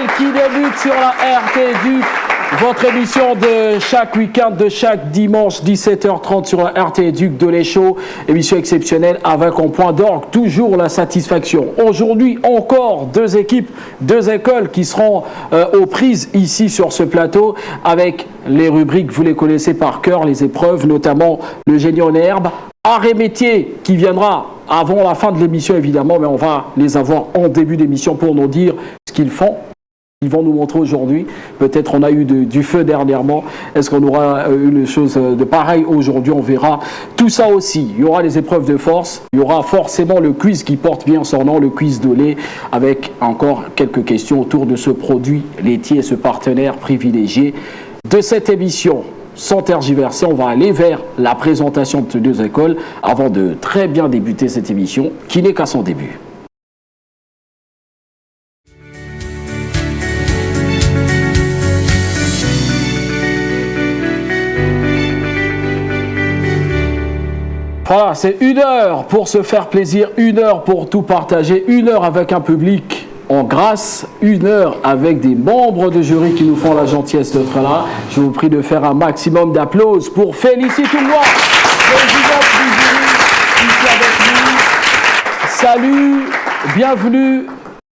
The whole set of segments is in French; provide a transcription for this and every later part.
exceptionnelle qui débute sur la RT Duc. Votre émission de chaque week-end, de chaque dimanche, 17h30 sur la RT Duc de l'Échaud. Émission exceptionnelle avec en point d'orgue toujours la satisfaction. Aujourd'hui, encore deux équipes, deux écoles qui seront aux prises ici sur ce plateau avec les rubriques, vous les connaissez par cœur, les épreuves, notamment le génie en herbe, art et métier qui viendra avant la fin de l'émission évidemment, mais on va les avoir en début d'émission pour nous dire ce qu'ils font. Ils vont nous montrer aujourd'hui. Peut-être on a eu du feu dernièrement. Est-ce qu'on aura eu une chose de pareil aujourd'hui? On verra tout ça aussi. Il y aura les épreuves de force. Il y aura forcément le quiz qui porte bien son nom, le quiz de lait, avec encore quelques questions autour de ce produit laitier et ce partenaire privilégié de cette émission. Sans tergiverser, on va aller vers la présentation de ces deux écoles avant de très bien débuter cette émission qui n'est qu'à son début. Voilà, c'est 1 heure pour se faire plaisir, 1 heure pour tout partager, 1 heure avec un public en grâce, 1 heure avec des membres de jury qui nous font la gentillesse d'être là. Je vous prie de faire un maximum d'applaudissements pour Félicite Toungwa, présidente du jury, ici avec nous. Salut, bienvenue,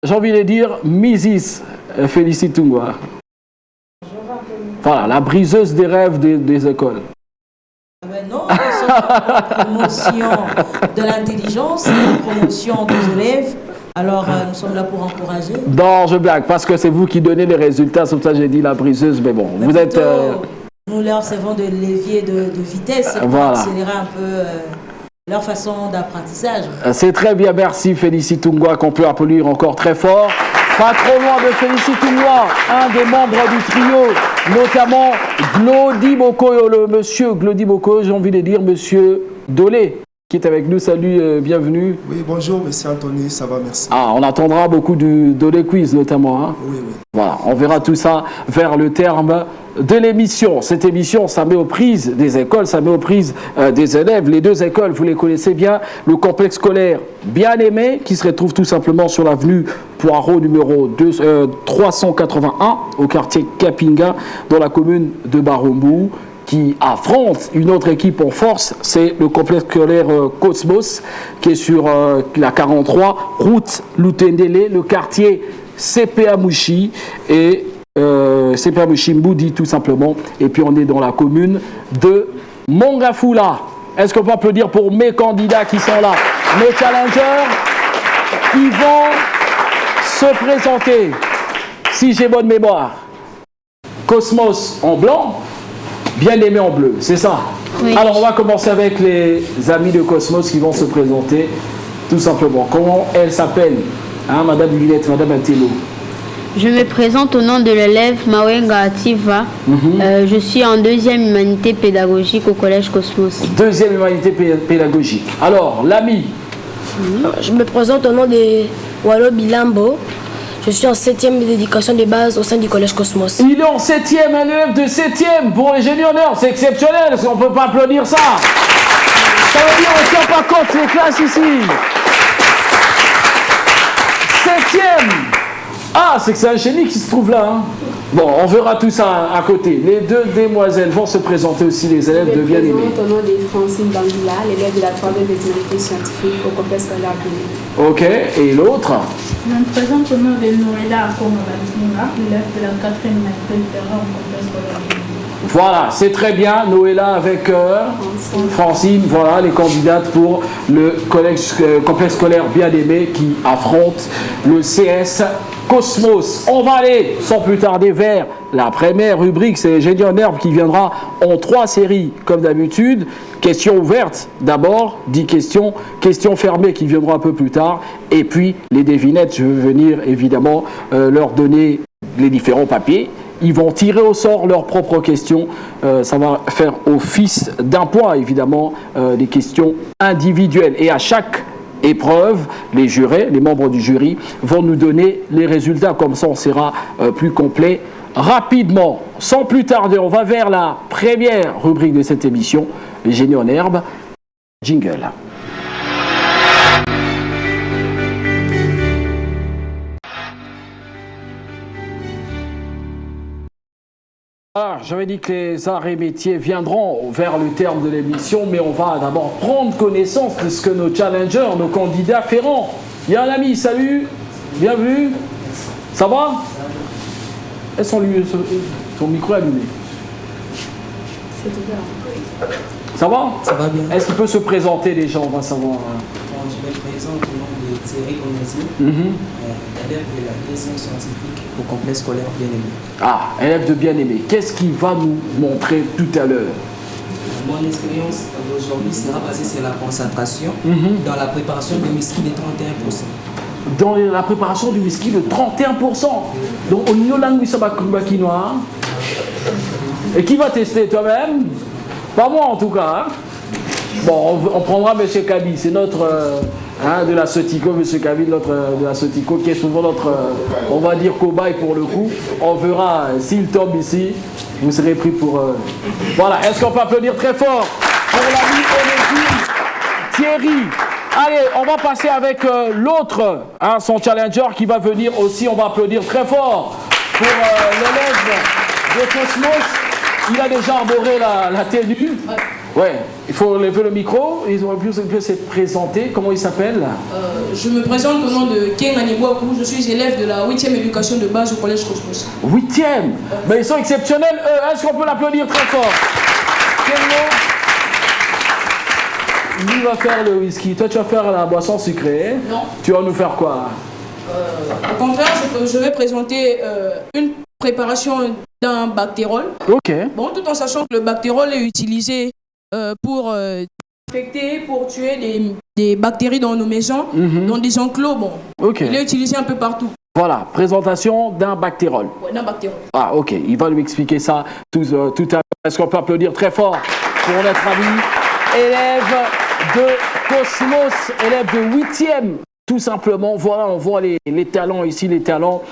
j'ai envie de dire Mrs. Félicite Toungwa. Voilà, la briseuse des rêves des écoles. Mais non, c'est la promotion de l'intelligence, la promotion des élèves. Alors, nous sommes là pour encourager. Non, je blague, parce que c'est vous qui donnez les résultats, c'est pour ça que j'ai dit la briseuse, mais bon, mais vous êtes... Nous leur servons de levier de vitesse pour accélérer un peu leur façon d'apprentissage. C'est très bien, merci Félicite Toungwa, qu'on peut applaudir encore très fort. Pas trop loin de Félicite Toungwa, un des membres du trio, notamment Glody Bokoyo, le monsieur Glody Bokoyo, j'ai envie de dire monsieur Dolé, qui est avec nous. Salut, bienvenue. Oui, bonjour, monsieur Anthony, ça va, merci. Ah, on attendra beaucoup du Dolé Quiz notamment. Hein. Oui, oui. Voilà, on verra tout ça vers le terme de l'émission. Cette émission, ça met aux prises des écoles, ça met aux prises des élèves. Les deux écoles, vous les connaissez bien. Le complexe scolaire Bien-Aimé, qui se retrouve tout simplement sur l'avenue Poirot numéro 381, au quartier Kapinga, dans la commune de Barumbu, qui affronte une autre équipe en force, c'est le complexe scolaire Cosmos, qui est sur la 43, route Lutendele, le quartier CPA Mouchi, et CPA Mouchi Mboudi tout simplement, et puis on est dans la commune de Mongafula. Est-ce qu'on peut applaudir pour mes candidats qui sont là, mes challengers, qui vont se présenter, si j'ai bonne mémoire, Cosmos en blanc, Bien-Aimé en bleu, c'est ça? Oui. Alors on va commencer avec les amis de Cosmos qui vont se présenter tout simplement. Comment elles s'appellent, hein, Madame Linette, Madame Atelo? Je me présente au nom de l'élève Mawenga Ativa. Je suis en 2e humanité pédagogique au collège Cosmos. 2e humanité pédagogique. Alors, l'ami? Je me présente au nom de Wallo Bilambo. Je suis en 7e d'éducation de base au sein du collège Cosmos. Il est en 7e, un élève de 7e pour les génies en herbe. C'est exceptionnel, on ne peut pas applaudir ça. Ça veut dire qu'on ne tient pas compte les classes ici. 7e. Ah, c'est que c'est un génie qui se trouve là. Hein. Bon, on verra tout ça à côté. Les deux demoiselles vont se présenter aussi, les élèves de Bien-Aimé. Je me présente au nom de Francine Bangila, l'élève de la 3e vétérinaire scientifique au complexe scolaire Bien-Aimé. Ok, et l'autre? Je me présente au nom de Noëlla Akomabazinga, l'élève de la 4e humanité au complexe scolaire Bien-Aimé. Voilà, c'est très bien. Noëlla avec Francine, voilà les candidates pour le complexe scolaire Bien-Aimé qui affronte le CS Cosmos. On va aller sans plus tarder vers la première rubrique, c'est les génies en herbe qui viendra en 3 séries comme d'habitude. Questions ouvertes d'abord, 10 questions, questions fermées qui viendront un peu plus tard, et puis les devinettes, je vais venir évidemment leur donner les différents papiers. Ils vont tirer au sort leurs propres questions. Ça va faire office d'un point, évidemment, des questions individuelles. Et à chaque épreuve, les jurés, les membres du jury, vont nous donner les résultats. Comme ça, on sera plus complet rapidement. Sans plus tarder, on va vers la première rubrique de cette émission, les génies en herbe. Jingle. Ah, j'avais dit que les arts et métiers viendront vers le terme de l'émission, mais on va d'abord prendre connaissance de ce que nos challengers, nos candidats feront. Il y a un ami, salut, bienvenue. Ça va? Est-ce que son micro est allumé? C'est ouvert. Ça va? Ça va bien. Est-ce qu'il peut se présenter déjà? On va savoir. Je me présente au nom de Thierry Onesi, élève de la liaison scientifique au complexe scolaire Bien-Aimé. Ah, élève de Bien-Aimé. Qu'est-ce qu'il va nous montrer tout à l'heure? Mon expérience d'aujourd'hui sera basée sur la concentration dans la préparation du whisky de 31%. Dans la préparation du whisky de 31%. Donc, au niveau langue quinoa. Et qui va tester? Toi-même? Pas moi en tout cas. Hein? Bon, on prendra M. Kaby, c'est notre de la Sotico, M. Kaby, de la Sotico, qui est souvent notre, on va dire, cobaye pour le coup. On verra s'il tombe ici, vous serez pris pour... Voilà, est-ce qu'on peut applaudir très fort pour l'ami Onésime Thierry? Allez, on va passer avec l'autre, son challenger qui va venir aussi. On va applaudir très fort pour l'élève de Cosmos. Il a déjà arboré la tenue. Ouais, il faut lever le micro. Ils ont pu se présenter. Comment il s'appelle? Je me présente au nom de Ken Anibouakou. Je suis élève de la 8e éducation de base au collège Cosmos. 8e? Mais ils sont exceptionnels, eux. Est-ce qu'on peut l'applaudir très fort? Lui va faire le whisky. Toi, tu vas faire la boisson sucrée. Non. Tu vas nous faire quoi? Au contraire, je vais présenter une préparation d'un bactérol. Ok. Bon, tout en sachant que le bactérol est utilisé pour infecter, pour tuer des bactéries dans nos maisons, dans des enclos. Bon, ok. Il est utilisé un peu partout. Voilà, présentation d'un bactérol. Ouais, d'un bactérol. Ah, ok. Il va nous expliquer ça tout à l'heure. Est-ce qu'on peut applaudir très fort pour notre ami élève de Cosmos, élève de 8e? Tout simplement, voilà, on voit les talents ici, les talents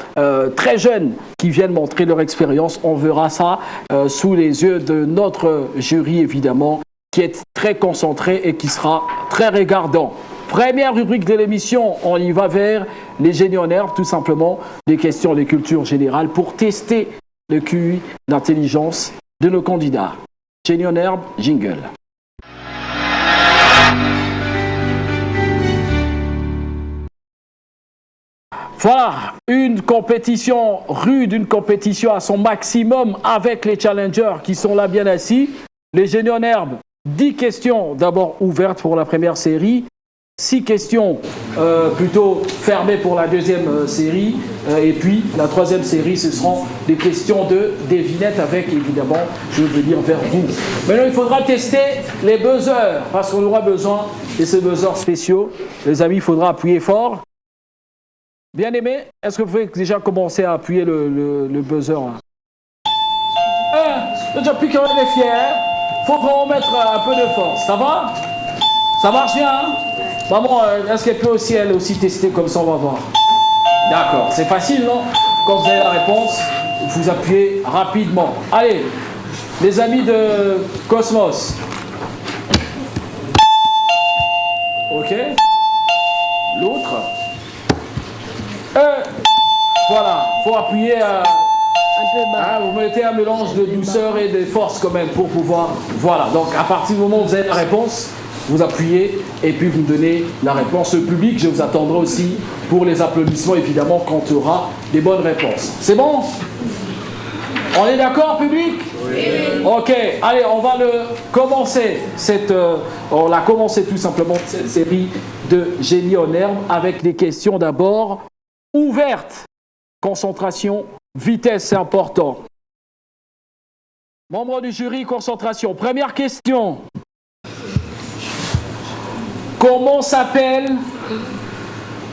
très jeunes qui viennent montrer leur expérience. On verra ça sous les yeux de notre jury, évidemment, qui est très concentré et qui sera très regardant. Première rubrique de l'émission, on y va vers les génies en herbe, tout simplement, des questions de culture générale pour tester le QI d'intelligence de nos candidats. Génies en herbe, jingle. Voilà, une compétition rude, une compétition à son maximum avec les challengers qui sont là bien assis. Les génies en herbe, 10 questions d'abord ouvertes pour la première série, 6 questions plutôt fermées pour la deuxième série. Et puis la troisième série, ce seront des questions de devinette avec, évidemment, je veux venir vers vous. Maintenant, il faudra tester les buzzers parce qu'on aura besoin de ces buzzers spéciaux. Les amis, il faudra appuyer fort. Bien aimé, est-ce que vous pouvez déjà commencer à appuyer le buzzer là? Déjà plus qu'on est fier, faut vraiment mettre un peu de force. Ça va? Ça marche bien? Hein? Maman, est-ce qu'elle peut aussi, elle aussi tester comme ça, on va voir. D'accord, c'est facile, non? Quand vous avez la réponse, vous appuyez rapidement. Allez, les amis de Cosmos. Ok. L'autre. Voilà, faut appuyer un peu bas. Vous mettez un mélange de douceur et de force quand même pour pouvoir... Voilà, donc à partir du moment où vous avez la réponse, vous appuyez et puis vous me donnez la réponse. Le public, je vous attendrai aussi pour les applaudissements, évidemment, quand il y aura des bonnes réponses. C'est bon? On est d'accord, public? Oui. Ok, allez, on va commencer on l'a commencé tout simplement cette série de génie en herbe avec des questions d'abord ouvertes. Concentration, vitesse, c'est important. Membre du jury, concentration. Première question. Comment s'appelle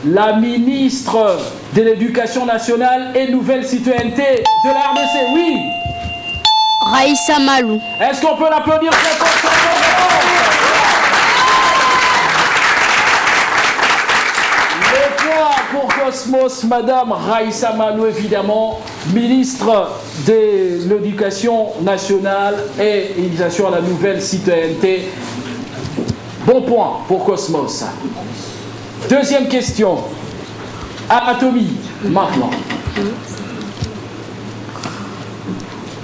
la ministre de l'Éducation nationale et nouvelle citoyenneté de la RDC? Oui. Raïssa Malou. Est-ce qu'on peut l'applaudir très fort? Pour Cosmos, Madame Raïssa Malou, évidemment, ministre de l'Éducation nationale et initiation à la nouvelle citoyenneté. Bon point pour Cosmos. Deuxième question. Anatomie, maintenant.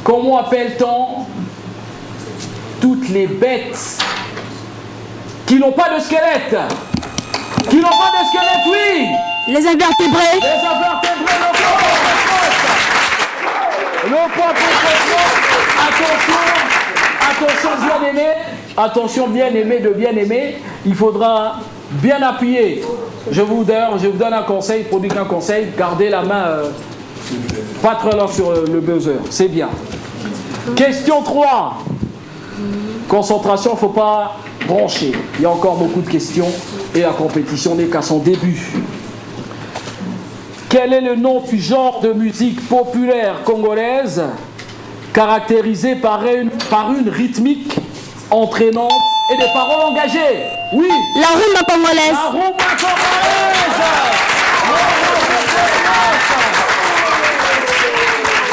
Comment appelle-t-on toutes les bêtes qui n'ont pas de squelette? Qui n'ont pas de squelette, oui. Les invertébrés. Les invertébrés, le point pour attention bien-aimé, attention bien-aimé de bien-aimé, il faudra bien appuyer. Je vous donne un conseil, produit un conseil, gardez la main pas trop lent sur le buzzer, c'est bien. Question 3. Concentration, il ne faut pas brancher. Il y a encore beaucoup de questions et la compétition n'est qu'à son début. Quel est le nom du genre de musique populaire congolaise caractérisée par une rythmique entraînante et des paroles engagées? Oui. La rumba congolaise. La rumba congolaise.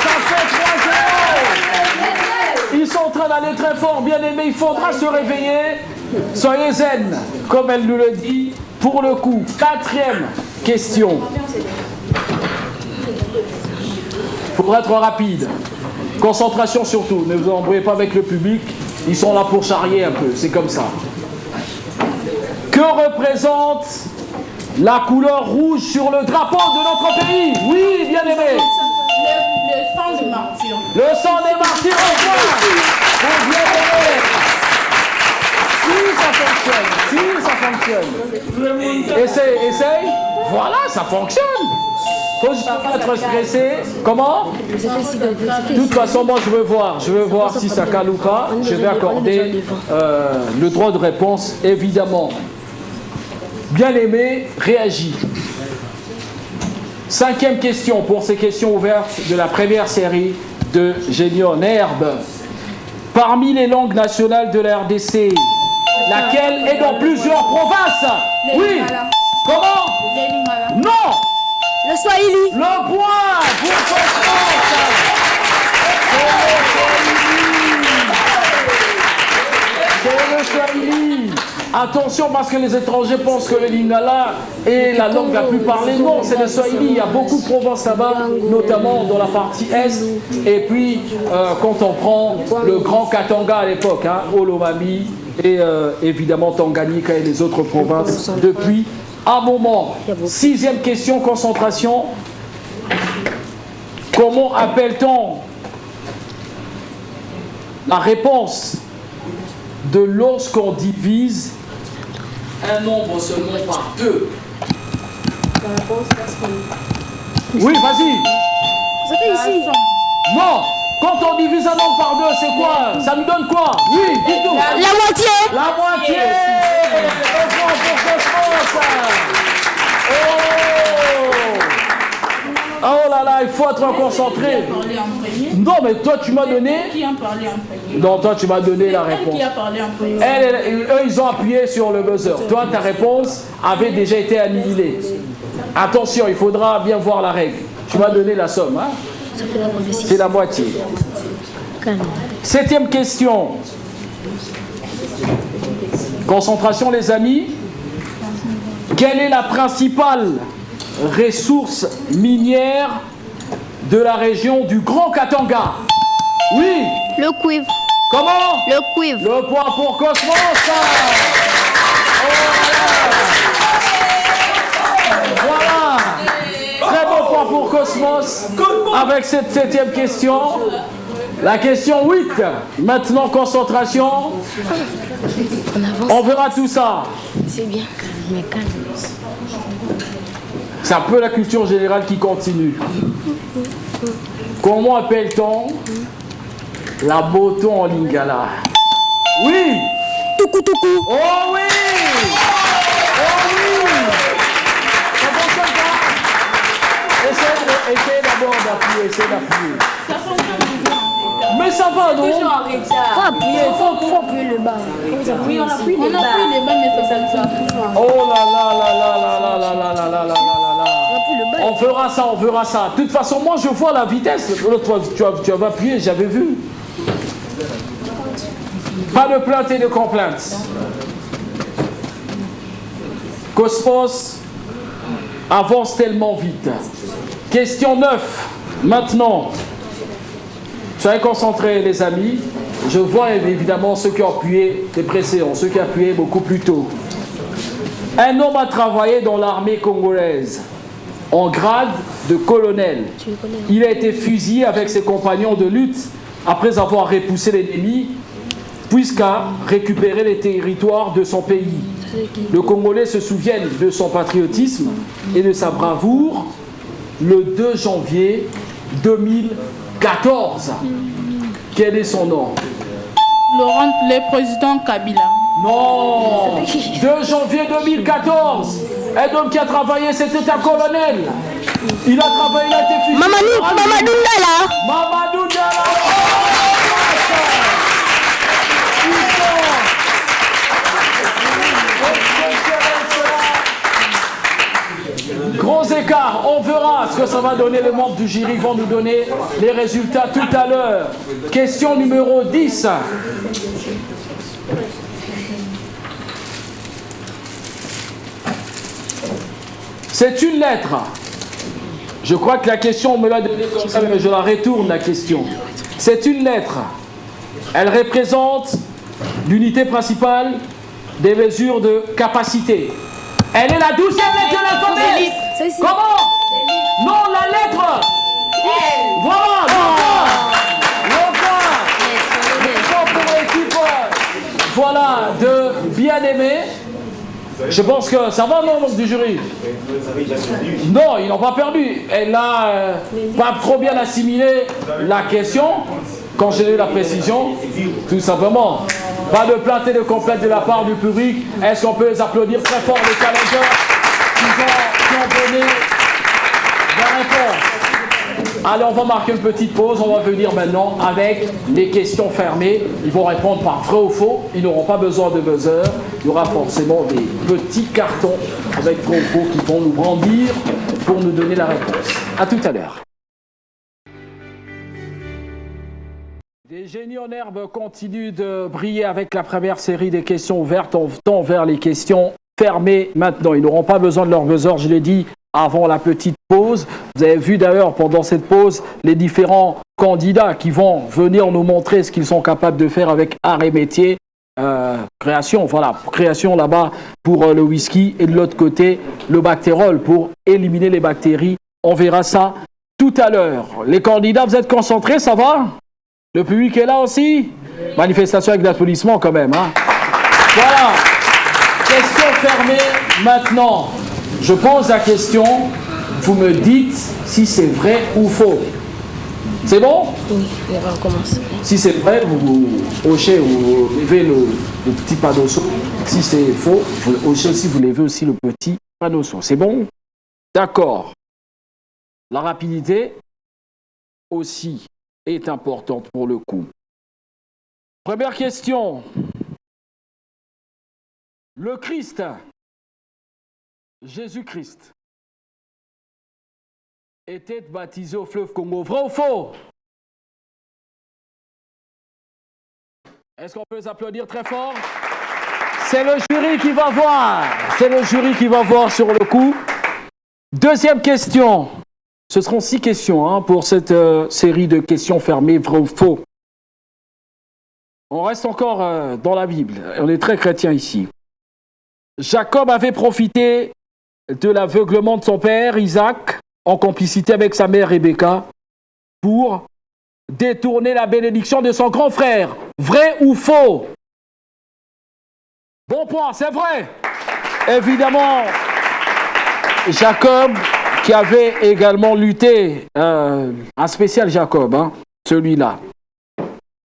Ça fait 3-0. Ils sont en train d'aller très fort, bien aimé. Il faudra se réveiller. Soyez zen, comme elle nous le dit. Pour le coup, 4e question. Il faudra être rapide. Concentration surtout. Ne vous embrouillez pas avec le public. Ils sont là pour charrier un peu. C'est comme ça. Que représente la couleur rouge sur le drapeau de notre pays? Oui, bien aimé. Le sang de martyr. Le sang des martyrs en point. Pour bien aimé. Si ça fonctionne. Essaye. Voilà, ça fonctionne. Faut juste pas être stressé. Comment? De toute façon, moi je veux voir si ça cale ou pas. Je vais accorder le droit de réponse, évidemment. Bien aimé, réagis. 5e question pour ces questions ouvertes de la première série de Génie en herbe. Parmi les langues nationales de la RDC, laquelle est dans plusieurs provinces? Oui. Comment? Non. Le Swahili. Le point pour Constance. C'est le Swahili. Attention parce que les étrangers pensent que le Lingala est la langue la plus parlée. Non, c'est le Swahili. Il y a beaucoup de provinces là-bas, notamment dans la partie Est. Et puis, quand on prend le Grand Katanga à l'époque, Olomami et évidemment Tanganyika et les autres provinces depuis un moment. 6e question, concentration. Comment appelle-t-on la réponse de lorsqu'on divise un nombre seulement par 2? La réponse parce qu'on... Oui, vas-y. C'était ici. Non. Quand on divise un nombre par 2, c'est quoi? Ça nous donne quoi? Oui, dis-nous. La moitié. La moitié. Oh là là, il faut être concentré. Non, mais toi, tu m'as donné... Qui a parlé en premier? Non, toi, tu m'as donné la réponse. Qui a parlé en premier? Eux, ils ont appuyé sur le buzzer. Toi, ta réponse avait déjà été annihilée. Attention, il faudra bien voir la règle. Tu m'as donné la somme, hein? C'est la moitié. 7e question. Concentration, les amis. Quelle est la principale ressource minière de la région du Grand Katanga? Oui. Le cuivre. Comment? Le cuivre. Le point pour Cosmos. Voilà. Très bon point pour Cosmos. Avec cette 7e question. La question 8. Maintenant, concentration. On verra tout ça. C'est bien. Mais calme. C'est un peu la culture générale qui continue. Comment appelle-t-on la boton en lingala? Oui. Toukou toukou. Oh oui. Oh oui. Ça fonctionne pas? Essayez d'abord d'appuyer, Ça fonctionne toujours en retard. Mais ça va, non? Toujours en retard. Faut appuyer le bas. Oui, on appuie les On appuie les bas, mais ça fonctionne toujours en retard. Oh là là là là là là là là là là là là. On verra ça. De toute façon, moi je vois la vitesse. L'autre fois, tu avais appuyé, j'avais vu. Pas de plainte et de complainte. Cosmos avance tellement vite. Question 9. Maintenant, Soyez concentrés, les amis. Je vois évidemment ceux qui ont appuyé les précédents, ceux qui ont appuyé beaucoup plus tôt. Un homme a travaillé dans l'armée congolaise en grade de colonel. Il a été fusillé avec ses compagnons de lutte après avoir repoussé l'ennemi, puisqu'à récupérer les territoires de son pays. Le Congolais se souvient de son patriotisme et de sa bravoure le 2 janvier 2014. Quel est son nom? Laurent, le président Kabila. Non, 2 janvier 2014. Un homme qui a travaillé, c'était un colonel. Il a travaillé, il a été fusillé. Mamadou Ndala. Mamadou Ndala. Gros écart, on verra ce que ça va donner. Les membres du jury vont nous donner les résultats tout à l'heure. Question numéro 10. C'est une lettre. Je crois que la question, on me l'a donnée comme ça, mais je la retourne la question. C'est une lettre. Elle représente l'unité principale des mesures de capacité. Elle est la 12e lettre de l'alphabet. Comment? Non, la lettre. Voilà, pour l'équipe, voilà, de bien-aimé. Je pense que ça va, non, du jury? Non, ils n'ont pas perdu. Elle n'a pas trop bien assimilé la question. Quand j'ai eu la précision, tout simplement. Pas de plainte et de complète de la part du public. Est-ce qu'on peut les applaudir très fort, les challengers qui ont donné la réponse? Allez, on va marquer une petite pause. On va venir maintenant avec les questions fermées. Ils vont répondre par vrai ou faux. Ils n'auront pas besoin de buzzer. Il y aura forcément des petits cartons avec vrai ou faux qui vont nous brandir pour nous donner la réponse. À tout à l'heure. Les génies en herbe continuent de briller avec la première série des questions ouvertes. On tend vers les questions fermées maintenant. Ils n'auront pas besoin de leur buzzer, je l'ai dit avant la petite pause. Vous avez vu d'ailleurs pendant cette pause les différents candidats qui vont venir nous montrer ce qu'ils sont capables de faire avec art et métier. Création, voilà, création là-bas pour le whisky et de l'autre côté le bactérol pour éliminer les bactéries. On verra ça tout à l'heure. Les candidats, vous êtes concentrés, ça va? Le public est là aussi? Manifestation avec l'applaudissement quand même. Hein? Voilà. Question fermée maintenant. Je pose la question. Vous me dites si c'est vrai ou faux. C'est bon? Oui, on va recommencer. Si c'est vrai, vous hochez, vous levez le petit panneau. Si c'est faux, vous hochez aussi, vous levez aussi le petit panneau. C'est bon? D'accord. La rapidité aussi est importante pour le coup. Première question. Le Christ, Jésus-Christ, était baptisé au fleuve Congo. Vrai ou faux? Est-ce qu'on peut les applaudir très fort? C'est le jury qui va voir. C'est le jury qui va voir sur le coup. Deuxième question. Ce seront 6 questions pour cette série de questions fermées, vrai ou faux. On reste encore dans la Bible. On est très chrétien ici. Jacob avait profité de l'aveuglement de son père, Isaac, en complicité avec sa mère Rebecca, pour détourner la bénédiction de son grand frère. Vrai ou faux? Bon point, c'est vrai. Évidemment, Jacob, qui avait également lutté, un spécial Jacob, celui-là.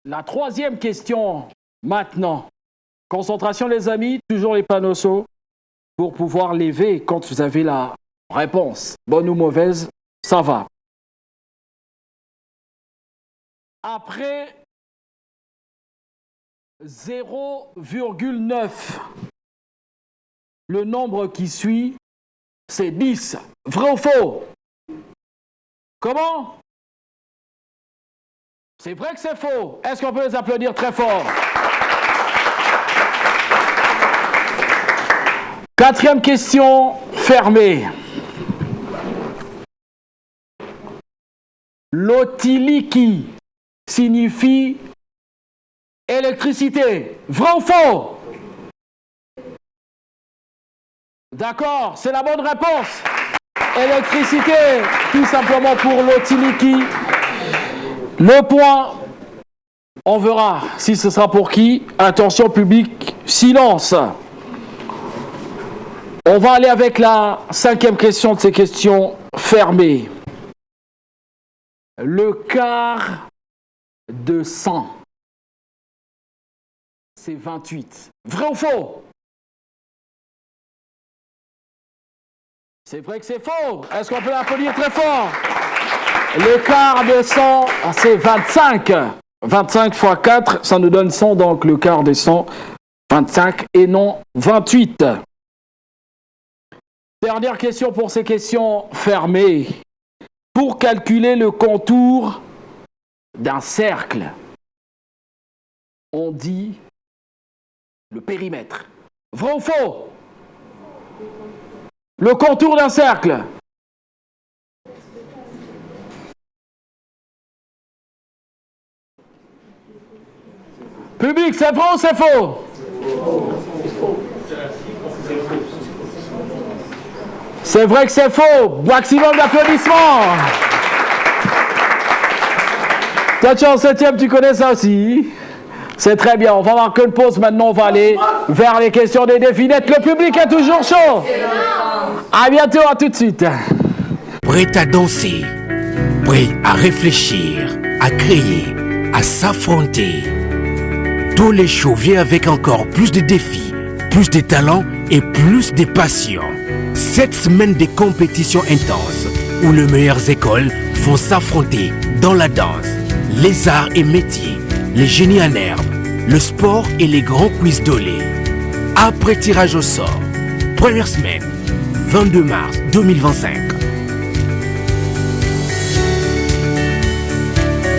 La troisième question, maintenant. Concentration, les amis, toujours les panneaux pour pouvoir lever quand vous avez la réponse. Bonne ou mauvaise, ça va. Après 0,9, le nombre qui suit, c'est 10. Vrai ou faux? Comment? C'est vrai que c'est faux. Est-ce qu'on peut les applaudir très fort? Quatrième question fermée. L'Otiliki signifie électricité. Vrai ou faux? D'accord, c'est la bonne réponse. Électricité, tout simplement pour l'Otiliki. Le point, on verra si ce sera pour qui. Attention public, silence. On va aller avec la 5e question de ces questions fermées. Le quart de 100, c'est 28. Vrai ou faux? C'est vrai que c'est faux. Est-ce qu'on peut applaudir très fort? Le quart de 100, c'est 25. 25 fois 4, ça nous donne 100, donc le quart de 100, 25 et non 28. Dernière question pour ces questions fermées. Pour calculer le contour d'un cercle, on dit le périmètre. Vrai ou faux? Le contour d'un cercle. Public, c'est vrai ou c'est faux? C'est vrai que c'est faux. Maximum d'applaudissements. Toi, tu es en 7e, tu connais ça aussi. C'est très bien. On va marquer une pause. Maintenant, on va aller vers les questions des devinettes. Le public est toujours chaud. À bientôt, à tout de suite. Prêt à danser, prêt à réfléchir, à créer, à s'affronter. Tous les shows viennent avec encore plus de défis, plus de talents et plus de passion. 7 semaines de compétition intense où les meilleures écoles vont s'affronter dans la danse, les arts et métiers, les génies en herbe, le sport et les grands quiz d'Olé. Après tirage au sort, première semaine, 22 mars 2025.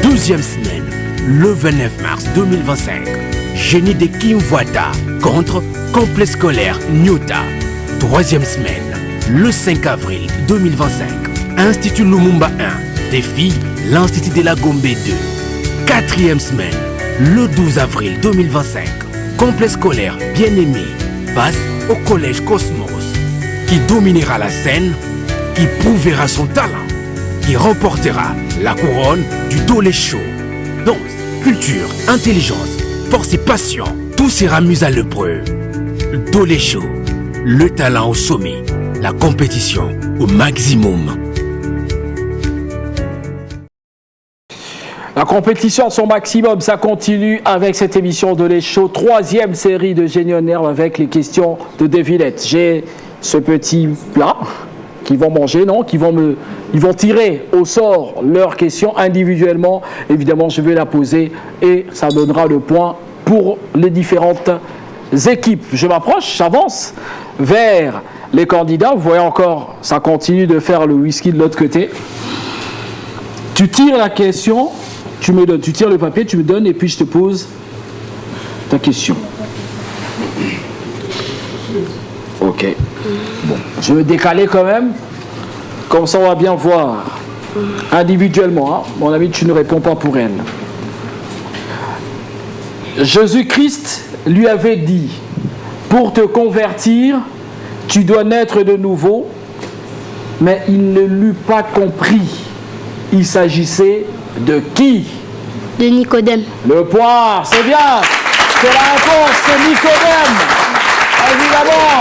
Deuxième semaine, le 29 mars 2025. Génie de Kimwata contre complexe scolaire Nyota. Troisième semaine, le 5 avril 2025. Institut Lumumba 1. Défi, l'Institut de la Gombe 2. Quatrième semaine, le 12 avril 2025. Complexe scolaire Bien-Aimé passe au collège Cosmos, qui dominera la scène, qui prouvera son talent, qui remportera la couronne du Dolé Show. Danse, culture, intelligence, force et passion, tout sera mis à l'épreuve. Dolé Show, le talent au sommet, la compétition au maximum. La compétition à son maximum, ça continue avec cette émission de Les Shows, 3e série de Génie en herbe avec les questions de devinettes. J'ai ce petit plat qu'ils vont manger, non, ils vont tirer au sort leurs questions individuellement. Évidemment, je vais la poser et ça donnera le point pour les différentes équipes. Je m'approche, j'avance vers les candidats. Vous voyez encore, ça continue de faire le whisky de l'autre côté. Tu tires la question. Tu me donnes, tu tires le papier, tu me donnes et puis je te pose ta question. Ok. Bon, je vais décaler quand même, comme ça on va bien voir individuellement. Hein. Mon ami, tu ne réponds pas pour elle. Jésus-Christ lui avait dit, pour te convertir, tu dois naître de nouveau, mais il ne l'eut pas compris. Il s'agissait de qui? De Nicodème. Le point, c'est bien. C'est la réponse, c'est Nicodème. Évidemment.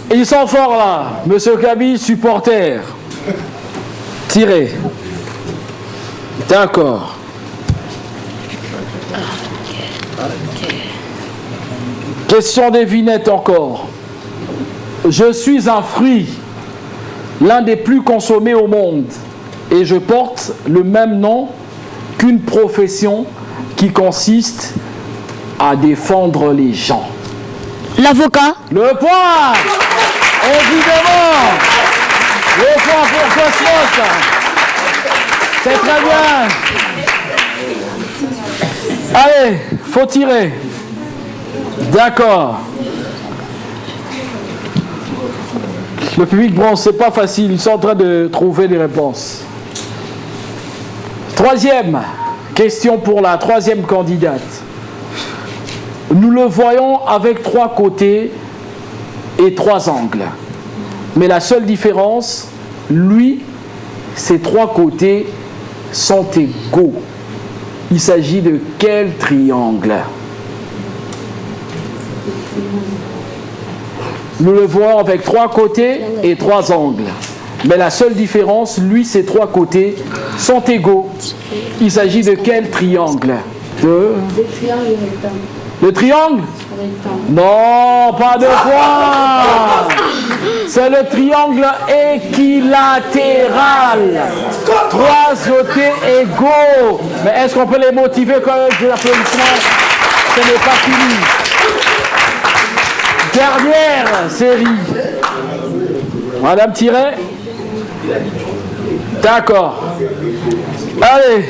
Ils sont forts là. Monsieur Kaby, supporter. Tirez. D'accord. Question devinette encore. Je suis un fruit, l'un des plus consommés au monde. Et je porte le même nom qu'une profession qui consiste à défendre les gens. L'avocat. Le point. Évidemment. Le point pour Cosmos. C'est très bien. Allez, faut tirer. D'accord. Le public, bon, c'est pas facile. Ils sont en train de trouver les réponses. Troisième question pour la troisième candidate. Nous le voyons avec 3 côtés et 3 angles. Mais la seule différence, lui, ces 3 côtés sont égaux. Il s'agit de quel triangle? Nous le voyons avec 3 côtés et 3 angles. Mais la seule différence, lui, ces 3 côtés sont égaux. Il s'agit de quel triangle? Le triangle rectangle. Le triangle? Non, pas de point. C'est le triangle équilatéral. 3 côtés égaux. Mais est-ce qu'on peut les motiver quand même de l'applaudissement? Ce n'est pas fini. Dernière série. Madame Tiret? D'accord. Allez.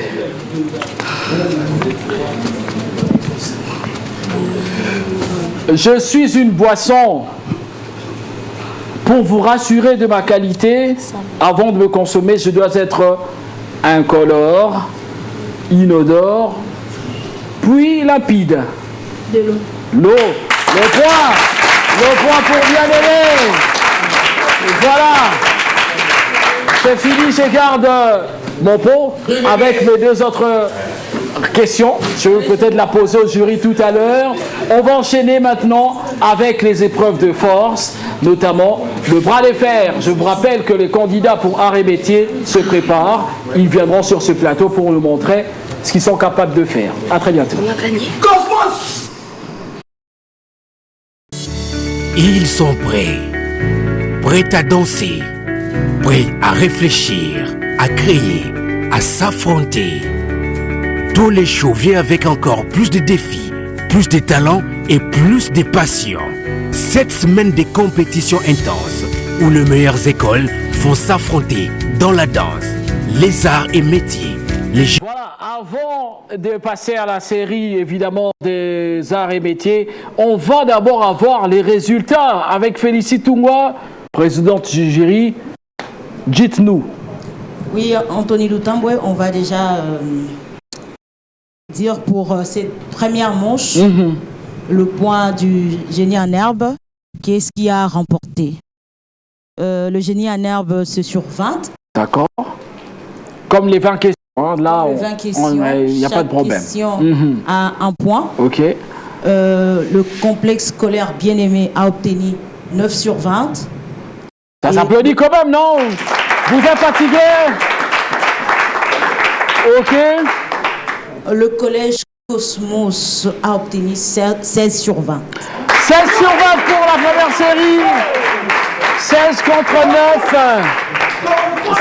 Je suis une boisson. Pour vous rassurer de ma qualité, avant de me consommer, je dois être incolore, inodore, puis limpide. De l'eau. L'eau. Le point pour Bien-Aimé. Voilà. C'est fini, je garde mon pot avec mes 2 autres questions. Je vais peut-être la poser au jury tout à l'heure. On va enchaîner maintenant avec les épreuves de force, notamment le bras de fer. Je vous rappelle que les candidats pour arts et métiers se préparent. Ils viendront sur ce plateau pour nous montrer ce qu'ils sont capables de faire. À très bientôt. On a gagné. Cosmos! Ils sont prêts. Prêts à danser. Prêts à réfléchir, à créer, à s'affronter. Tous les shows viennent avec encore plus de défis, plus de talents et plus de passion. 7 semaines de compétition intense où les meilleures écoles vont s'affronter dans la danse, les arts et métiers. Voilà, avant de passer à la série évidemment des arts et métiers, on va d'abord avoir les résultats avec Félicite Tungwa, présidente du jury. Dites-nous. Oui, Anthony Lutambwe, on va déjà dire pour cette première manche le point du génie en herbe. Qu'est-ce qui a remporté? Le génie en herbe, c'est sur 20. D'accord. Comme les 20 questions. Hein, là, il n'y a pas de problème. Question a un point. OK. Le complexe scolaire Bien-Aimé a obtenu 9 sur 20. Ça s'applaudit quand même, non? Vous êtes fatigué? OK. Le collège Cosmos a obtenu 16 sur 20. 16 sur 20 pour la première série. 16 contre 9.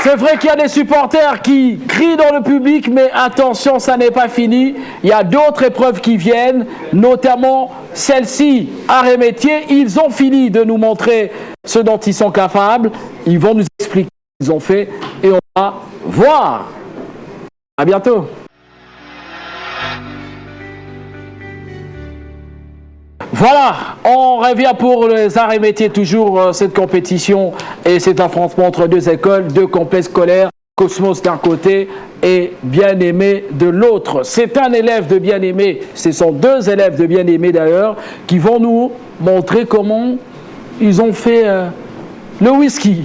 C'est vrai qu'il y a des supporters qui crient dans le public, mais attention, ça n'est pas fini. Il y a d'autres épreuves qui viennent, notamment celle-ci, arts et métiers. Ils ont fini de nous montrer ce dont ils sont capables. Ils vont nous expliquer ce qu'ils ont fait et on va voir. À bientôt. Voilà, on revient pour les arts et métiers, toujours cette compétition et cet affrontement entre 2 écoles, 2 complexes scolaires, Cosmos d'un côté et Bien-Aimé de l'autre. C'est un élève de Bien-Aimé, ce sont 2 élèves de Bien-Aimé d'ailleurs, qui vont nous montrer comment ils ont fait le whisky.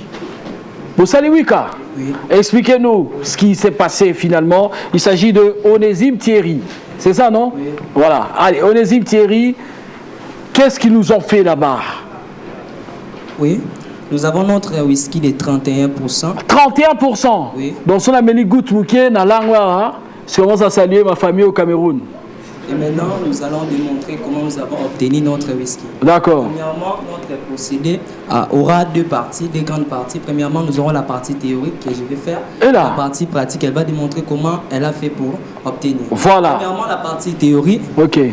Vous savez Wika? Oui. Expliquez-nous ce qui s'est passé finalement. Il s'agit de Onésime Thierry, c'est ça non? Oui. Voilà, allez, Onésime Thierry. Qu'est-ce qu'ils nous ont fait là-bas? Oui, nous avons notre whisky de 31%. 31%? Oui. Donc, si on a mis goutte mouké dans la langue, je commence à saluer ma famille au Cameroun. Et maintenant, nous allons démontrer comment nous avons obtenu notre whisky. D'accord. Premièrement, notre procédé aura 2 parties, 2 grandes parties. Premièrement, nous aurons la partie théorique que je vais faire. Et là? La partie pratique, elle va démontrer comment elle a fait pour obtenir. Voilà. Premièrement, la partie théorie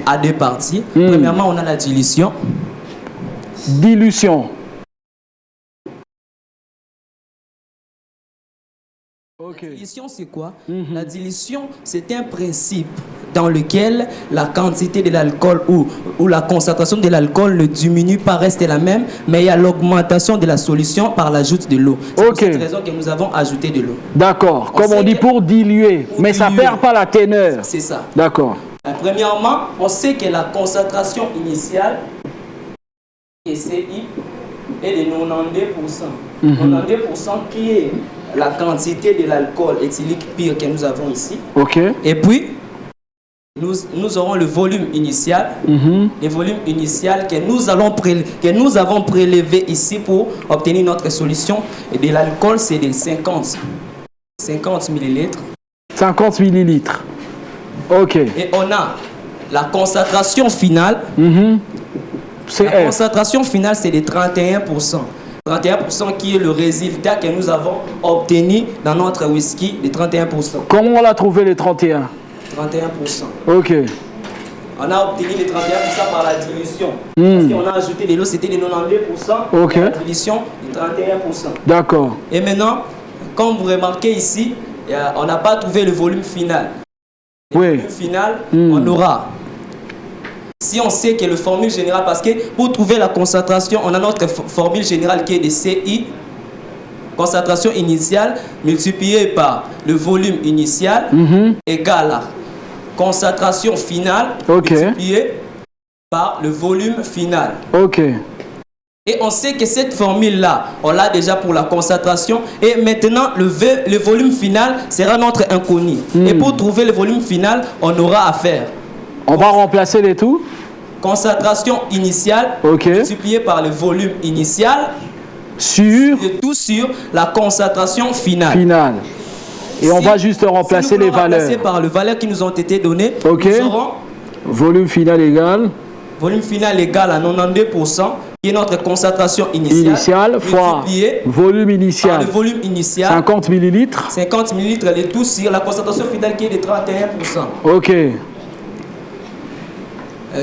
a 2 parties. Premièrement, on a la dilution. Dilution. Ok. La dilution, c'est quoi? La dilution, c'est un principe dans lequel la quantité de l'alcool ou la concentration de l'alcool ne diminue pas, reste la même, mais il y a l'augmentation de la solution par l'ajout de l'eau. C'est pour cette raison que nous avons ajouté de l'eau. D'accord, comme on dit pour diluer, mais ça ne perd pas la teneur. C'est ça. D'accord. Premièrement, on sait que la concentration initiale PCI est de 92%. 92% qui est la quantité de l'alcool éthylique pur que nous avons ici. Ok. Et puis, nous aurons le volume initial. Le volume initial que nous avons prélevé ici pour obtenir notre solution. Et de l'alcool, c'est de 50 millilitres. 50 millilitres. Ok. Et on a la concentration finale. La concentration finale, c'est de 31%. 31% qui est le résultat que nous avons obtenu dans notre whisky de 31%. Comment on l'a trouvé les 31? 31%. Ok. On a obtenu les 31% par la dilution. Parce qu'on a ajouté de l'eau, c'était de 92%. Ok. La dilution de 31%. D'accord. Et maintenant, comme vous remarquez ici, on n'a pas trouvé le volume final. Le volume final, on aura. Si on sait que le formule générale, parce que pour trouver la concentration, on a notre formule générale qui est de CI, concentration initiale multipliée par le volume initial égale à concentration finale multipliée par le volume final. Ok. Et on sait que cette formule-là, on l'a déjà pour la concentration. Et maintenant, le volume final sera notre inconnu. Et pour trouver le volume final, on aura à faire. On va remplacer les tout. Concentration initiale multipliée par le volume initial sur la concentration finale. Et on va juste remplacer les valeurs. Par les valeurs qui nous ont été données. Ok. Nous aurons volume final égal. Volume final égal à 92%, qui est notre concentration initiale fois volume initial. Par le volume initial. 50 millilitres. 50 millilitres, le tout sur la concentration finale qui est de 31%. Ok.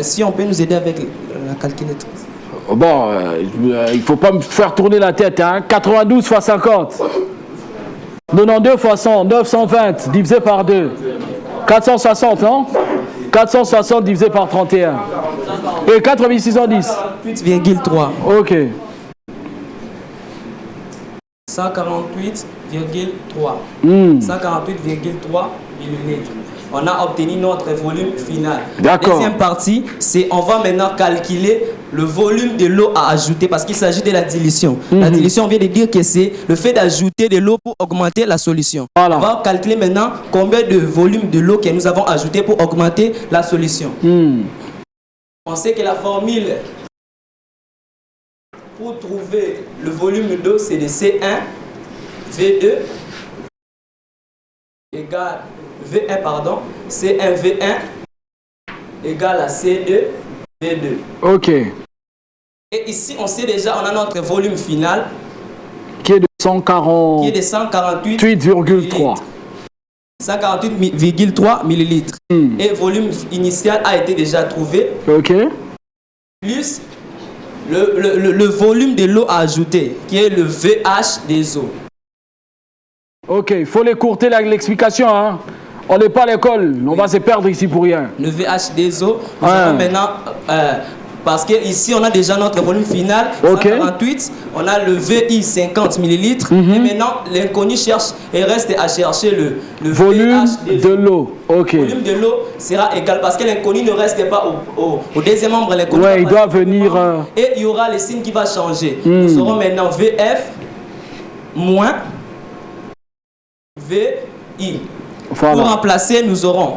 Si on peut nous aider avec la calculatrice. Bon, il ne faut pas me faire tourner la tête. Hein. 92 fois 50. 92 fois 100. 920 divisé par 2. 460, non? 460 divisé par 31. Et 4610. 48,3. Ok. 148,3. 148,3 millilitres. On a obtenu notre volume final. La deuxième partie, c'est on va maintenant calculer le volume de l'eau à ajouter parce qu'il s'agit de la dilution. La dilution, on vient de dire que c'est le fait d'ajouter de l'eau pour augmenter la solution. Voilà. On va calculer maintenant combien de volume de l'eau que nous avons ajouté pour augmenter la solution. On sait que la formule pour trouver le volume d'eau, c'est de C1 V2 égale V1, pardon, C1 V1 égale à C2 V2. Ok. Et ici, on sait déjà, on a notre volume final qui est de 148,3. 148,3 millilitres. Et volume initial a été déjà trouvé. Ok. Plus le volume de l'eau à ajouter, qui est le VH des eaux. Ok, il faut l'écourter l'explication. Hein. On n'est pas à l'école, on va se perdre ici pour rien. Le VH des eaux, nous avons maintenant, parce qu'ici on a déjà notre volume final, 148, on a le VI 50 millilitres, et maintenant l'inconnu cherche et reste à chercher le volume VH de l'eau. Ok. Le volume de l'eau sera égal parce que l'inconnu ne reste pas au deuxième membre. Ouais, il doit venir. Et il y aura le signe qui va changer. Nous aurons maintenant VF moins VI. Voilà. Pour remplacer, nous aurons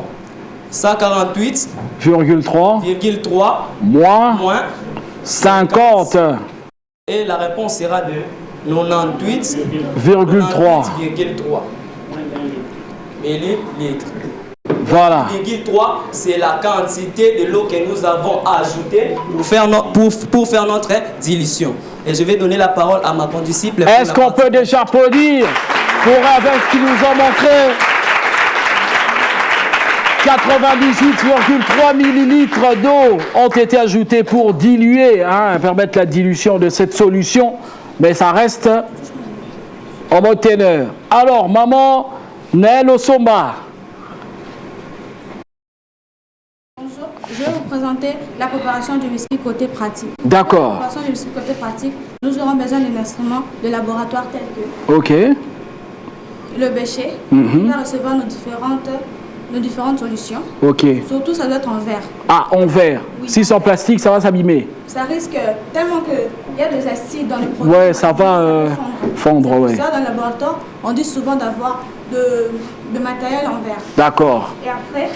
148,3 moins 50. Et la réponse sera de 98,3 millilitres. Voilà. 3, c'est la quantité de l'eau que nous avons ajoutée pour faire notre dilution. Et je vais donner la parole à ma condisciple. Est-ce qu'on peut déjà applaudir pour avec qui nous ont montré 98,3 millilitres d'eau ont été ajoutés pour diluer, permettre la dilution de cette solution, mais ça reste En mode teneur. Alors, maman Naël Osomba. Bonjour, je vais vous présenter la préparation du whisky côté pratique. D'accord. La préparation du whisky côté pratique, nous aurons besoin d'un instrument de laboratoire tel que Ok. le bécher, qui va recevoir nos différentes solutions. Ok. Surtout, ça doit être en verre. Ah, en verre. Oui. Si c'est en plastique, ça va s'abîmer. Ça risque tellement qu'il y a des acides dans les produits. Ouais, ça va fondre, ouais. Ça, dans le laboratoire, on dit souvent d'avoir de matériel en verre. D'accord. Et après,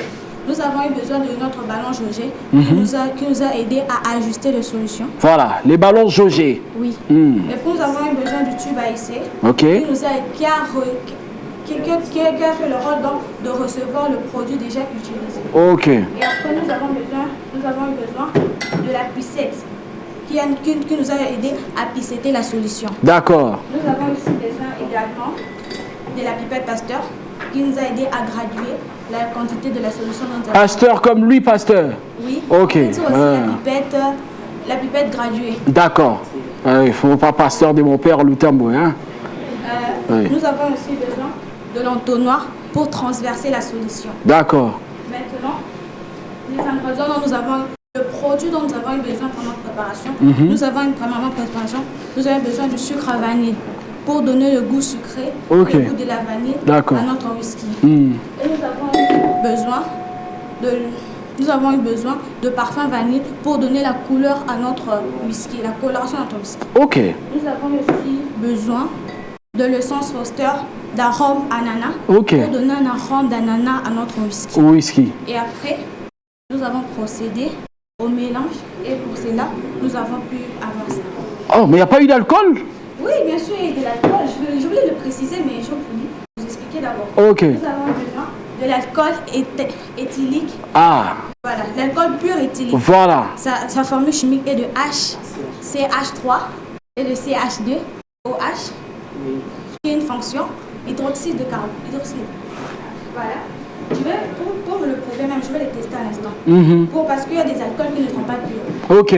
nous avons eu besoin de notre ballon jaugé qui nous a aidé à ajuster les solutions. Voilà, les ballons jaugés. Oui. Et puis nous avons eu besoin du tube à essai Ok. qui a fait le rôle donc, de recevoir le produit déjà utilisé. Ok. Et après, nous avons eu besoin de la picette qui nous a aidé à picetter la solution. D'accord. Nous avons aussi besoin également de la pipette Pasteur qui nous a aidé à graduer la quantité de la solution dont nous avons. Pasteur comme lui, Pasteur. Oui. Ok. Et aussi la pipette graduée. D'accord. Il ne faut pas Pasteur de mon père, Lutambo. Hein? Oui. Nous avons aussi besoin de l'entonnoir pour transverser la solution. D'accord. Maintenant, les ingrédients dont nous avons, le produit dont nous avons eu besoin pour notre préparation, nous avons une première préparation, nous avons besoin du sucre à vanille pour donner le goût sucré, le goût de la vanille à notre whisky. Et nous avons eu besoin de parfum vanille pour donner la couleur à notre whisky, la coloration à notre whisky. Ok. Nous avons aussi besoin de l'essence Foster d'arôme ananas pour donner un arôme d'ananas à notre whisky. Whisky. Et après, nous avons procédé au mélange et pour cela, nous avons pu avoir ça. Oh, mais il n'y a pas eu d'alcool? Oui, bien sûr, il y a de l'alcool. Je voulais le préciser, mais je voulais vous expliquer d'abord. Ok. Nous avons besoin de l'alcool éthylique. Ah. Voilà, l'alcool pur éthylique. Voilà. Sa formule chimique est de CH3 et de CH2OH, qui est une fonction hydroxyde de carbone. Voilà. Pour me le prouver même, je vais les tester à l'instant. Parce qu'il y a des alcools qui ne sont pas purs. Ok.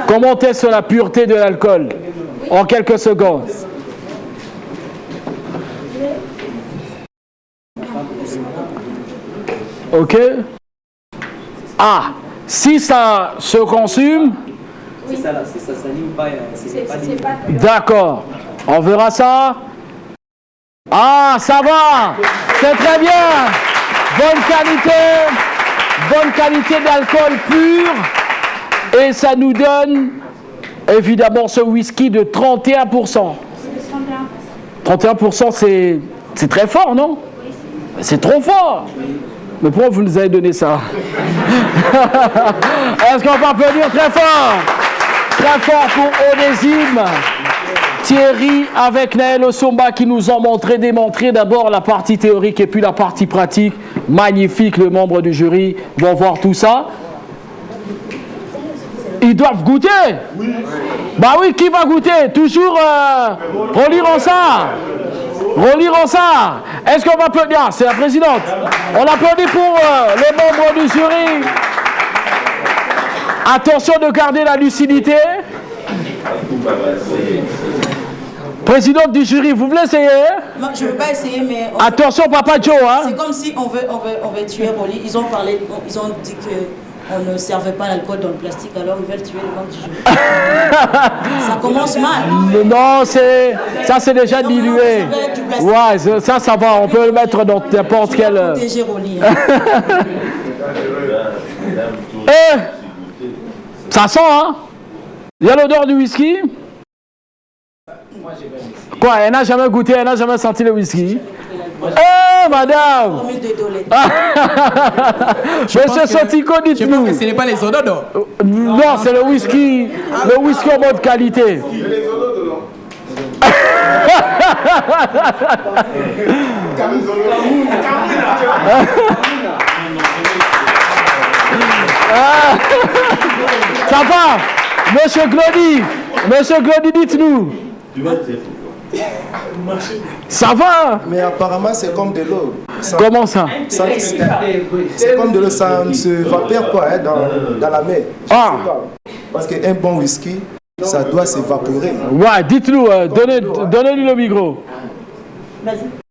Comment teste la pureté de l'alcool? En quelques secondes. Ok. Ah, si ça se consume. Si ça s'anime pas, c'est pas D'accord. On verra ça. Ah, ça va. C'est très bien. Bonne qualité d'alcool pur. Et ça nous donne évidemment ce whisky de 31%. 31%, c'est très fort, non? C'est trop fort. Mais pourquoi vous nous avez donné ça? Est-ce qu'on peut applaudir très fort? Très fort pour Onésime, Thierry avec Naël Osomba qui nous ont démontré d'abord la partie théorique et puis la partie pratique. Magnifique, les membres du jury vont voir tout ça. Ils doivent goûter. Oui. Bah oui, qui va goûter? Toujours relire ça. Est-ce qu'on va applaudir? C'est la présidente. On applaudit pour les membres du jury. Attention de garder la lucidité. Présidente du jury, vous voulez essayer? Non, je ne veux pas essayer, mais... Attention, Papa Joe. Hein? C'est comme si on veut tuer Rolly. Ils ont dit qu'on ne servait pas l'alcool dans le plastique, alors ils veulent tuer les membres du jury. Ça commence mal. Non, ça c'est déjà dilué. Ouais, ça va, on peut le mettre dans n'importe quel... Protéger Rolly. Hein. Ça sent, hein? Il y a l'odeur du whisky? Quoi, elle n'a jamais goûté, elle n'a jamais senti le whisky? Madame! Monsieur Sotico, dites-nous. Je pense que ce n'est pas les odeurs, non? Non, c'est le whisky en bonne qualité. Ça va? Monsieur Glody, dites-nous. Ça va? Mais apparemment, c'est comme de l'eau. Comment ça? C'est comme de l'eau, ça ne se vapeur pas hein, dans la mer. Parce qu'un bon whisky, ça doit s'évaporer. Ouais, dites-nous, donnez-lui le micro.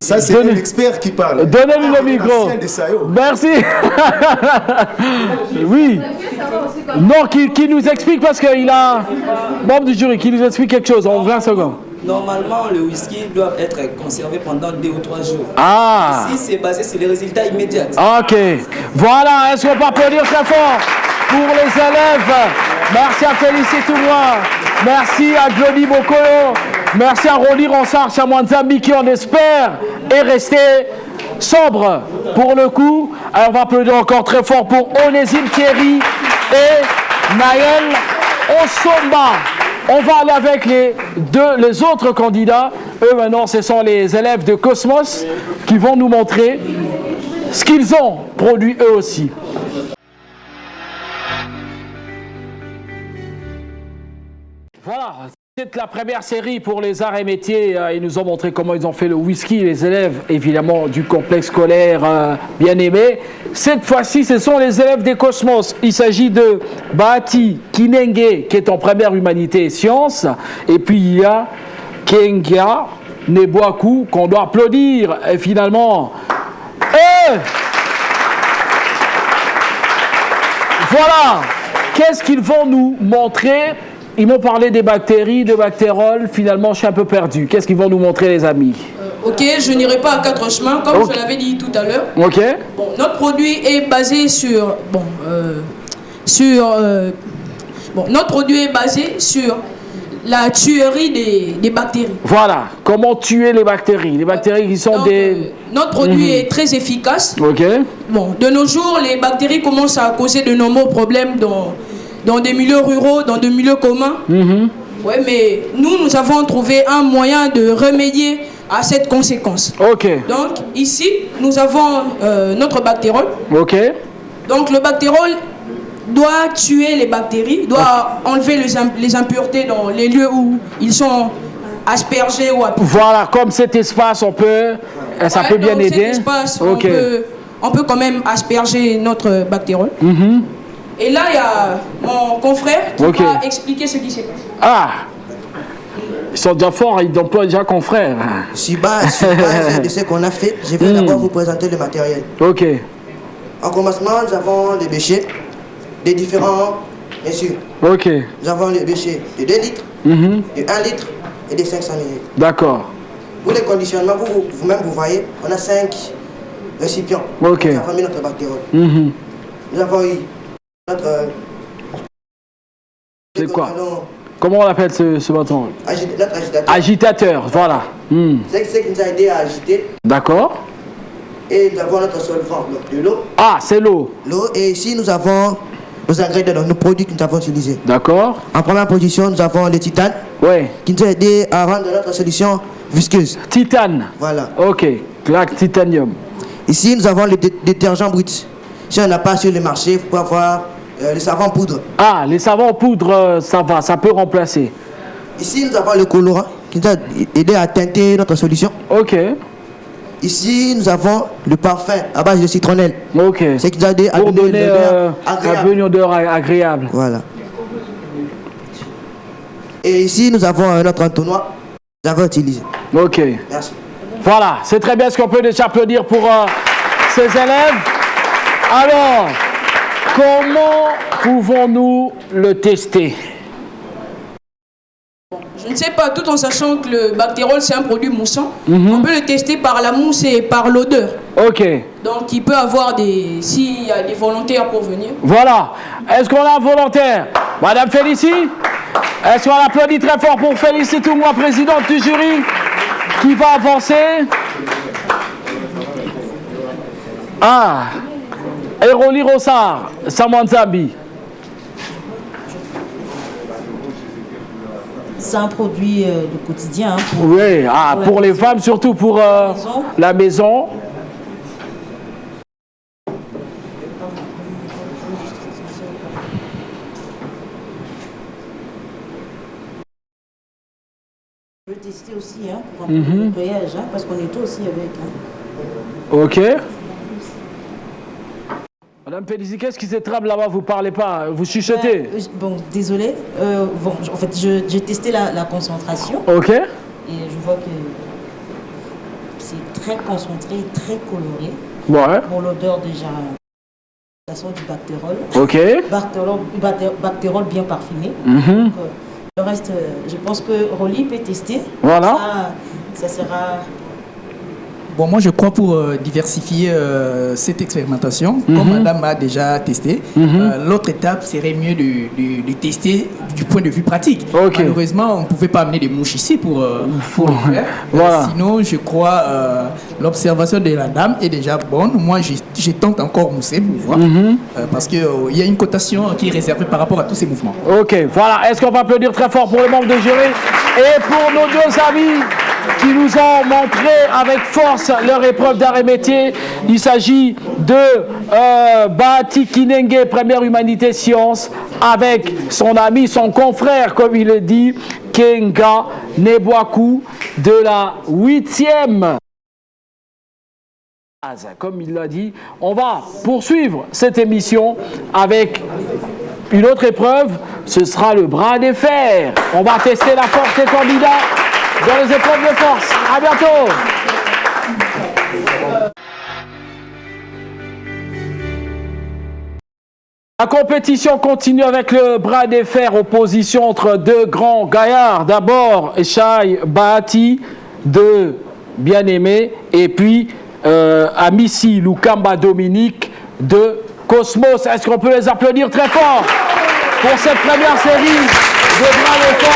Ça, c'est un expert qui parle. Donnez-lui le micro. Merci. Oui. Non, qui nous explique parce qu'il a... Membre du jury, qui nous explique quelque chose en 20 secondes. Normalement, le whisky doit être conservé pendant 2 ou 3 jours. Ah. Ici, c'est basé sur les résultats immédiats. Ok. Voilà, est-ce qu'on peut applaudir très fort pour les élèves? Merci à Félicité Toumoua. Merci à Glody Bokolo. Merci à Roli Ronsard, Chamwanzambi qui, on espère, est resté sobre pour le coup. Alors, on va applaudir encore très fort pour Onésime Thierry et Naël Osomba. On va aller avec les autres candidats. Eux, maintenant, ce sont les élèves de Cosmos qui vont nous montrer ce qu'ils ont produit eux aussi. Voilà, c'est la première série pour les arts et métiers. Ils nous ont montré comment ils ont fait le whisky. Les élèves, évidemment, du complexe scolaire bien aimé. Cette fois-ci, ce sont les élèves des Cosmos. Il s'agit de Bahati Kinenge, qui est en première humanité et sciences. Et puis, il y a Kengia Neboaku, qu'on doit applaudir. Et finalement, voilà, qu'est-ce qu'ils vont nous montrer? Ils m'ont parlé des bactéries, de bactéroles. Finalement, je suis un peu perdu. Qu'est-ce qu'ils vont nous montrer, les amis? Ok, je n'irai pas à 4 chemins, comme je l'avais dit tout à l'heure. Ok. Bon, notre produit est basé sur... notre produit est basé sur la tuerie des bactéries. Voilà, comment tuer les bactéries. Les bactéries qui sont Notre produit est très efficace. Ok. Bon, de nos jours, les bactéries commencent à causer de nombreux problèmes dans des milieux ruraux, dans des milieux communs. Ouais, mais nous avons trouvé un moyen de remédier à cette conséquence. Ok. Donc, ici, nous avons notre bactérole. Ok. Donc, le bactérole doit tuer les bactéries, doit enlever les impuretés dans les lieux où ils sont aspergés ou appliqués. Voilà, comme cet espace, ça peut bien aider. Cet espace, on peut quand même asperger notre bactérole. Et là, il y a mon confrère qui va expliquer ce qui s'est passé. Ah, ils sont déjà forts, ils n'ont pas déjà confrère. Sur base de ce qu'on a fait, je vais d'abord vous présenter le matériel. Ok. En commencement, nous avons des béchets, des différents messieurs. Ok. Nous avons les béchets de 2 litres, de 1 litre et de 500 ml. D'accord. Pour les conditionnements, vous-même, vous voyez, on a 5 récipients. Ok. Nous avons mis notre bactérole. Nous avons eu notre... C'est quoi? Comment on appelle ce bâton? Notre agitateur. Agitateur, voilà. C'est ce qui nous a aidé à agiter. D'accord. Et nous avons notre solvant, de l'eau. Ah, c'est l'eau. L'eau, et ici nous avons nos ingrédients, donc nos produits que nous avons utilisés. D'accord. En première position, nous avons le titane. Ouais. Qui nous a aidé à rendre notre solution visqueuse. Titane. Voilà. Ok. Clac, titanium. Ici, nous avons le détergent brut. Si on n'a pas sur le marché, vous pouvez avoir le savon poudre. Ah, les savons poudre, ça va, ça peut remplacer. Ici, nous avons le colorant qui nous a aidé à teinter notre solution. Ok. Ici, nous avons le parfum à base de citronnelle. Ok. C'est qui nous a aidé à donner une odeur agréable. Voilà. Et ici, nous avons notre entonnoir que nous avons utilisé. Ok. Merci. Voilà, c'est très bien ce qu'on peut déjà applaudir pour ces élèves. Alors, comment pouvons-nous le tester? Je ne sais pas, tout en sachant que le bactérole c'est un produit moussant, on peut le tester par la mousse et par l'odeur. Ok. Donc il peut avoir s'il y a des volontaires pour venir. Voilà. Est-ce qu'on a un volontaire? Madame Félicie? Est-ce qu'on applaudit très fort pour Félicie Toumoua, présidente du jury, qui va avancer? Ah. Eroli Rossard, Samwanzambi. C'est un produit de quotidien. Oui, pour les femmes, surtout pour la maison. Je veux tester aussi pour un peu de voyage, parce qu'on est aussi avec. Ok. Madame Félicie, qu'est-ce qui s'étrape là-bas? Vous parlez pas, vous chuchotez. Bon, désolé. En fait, j'ai testé la concentration. Ok. Et je vois que très concentré, très coloré. Ouais. Pour l'odeur déjà, la façon du bactérol. Ok. Bactérol bien parfumé. Donc, le reste, je pense que Rolly peut tester. Voilà. Ça sera... Bon, moi je crois pour diversifier cette expérimentation, comme madame a déjà testé, l'autre étape serait mieux de tester du point de vue pratique. Malheureusement, on ne pouvait pas amener des mouches ici pour le faire. Voilà. Sinon, je crois l'observation de la dame est déjà bonne. Moi, je tente encore mousser pour voir, parce qu'il y a une cotation qui est réservée par rapport à tous ces mouvements. Ok, voilà. Est-ce qu'on peut applaudir très fort pour les membres de jury et pour nos deux amis qui nous ont montré avec force leur épreuve d'art et métier. Il s'agit de Bahati Kinenge, première humanité sciences, avec son ami, son confrère, comme il le dit, Kenga Nebwaku, de la 8e. Comme il l'a dit, on va poursuivre cette émission avec une autre épreuve. Ce sera le bras de fer. On va tester la force des candidats dans les épreuves de force. À bientôt. La compétition continue avec le bras de fer, opposition entre deux grands gaillards. D'abord, Shai Bahati, deux bien-aimés, et puis Amissi Lukamba Dominique de Cosmos. Est-ce qu'on peut les applaudir très fort pour cette première série de bras de fer?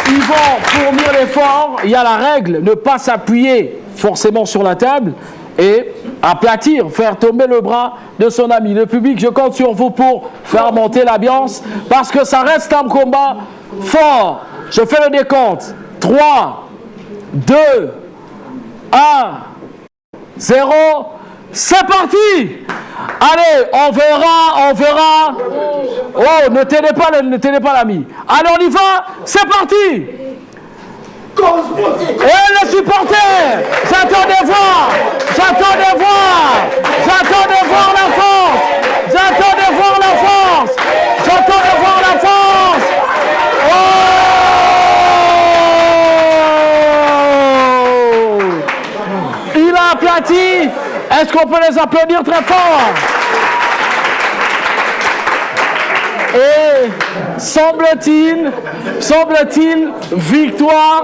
Ils vont fournir l'effort. Il y a la règle, ne pas s'appuyer forcément sur la table et aplatir, faire tomber le bras de son ami. Le public, je compte sur vous pour faire monter l'ambiance parce que ça reste un combat fort. Je fais le décompte. 3, 2, 1, 0. C'est parti! Allez, on verra. Oh, ne tenez pas l'ami. Allez, on y va, c'est parti! Et les supporters, j'attends de voir la force! Oh! Il a aplati. Est-ce qu'on peut les applaudir très fort? Et semble-t-il, victoire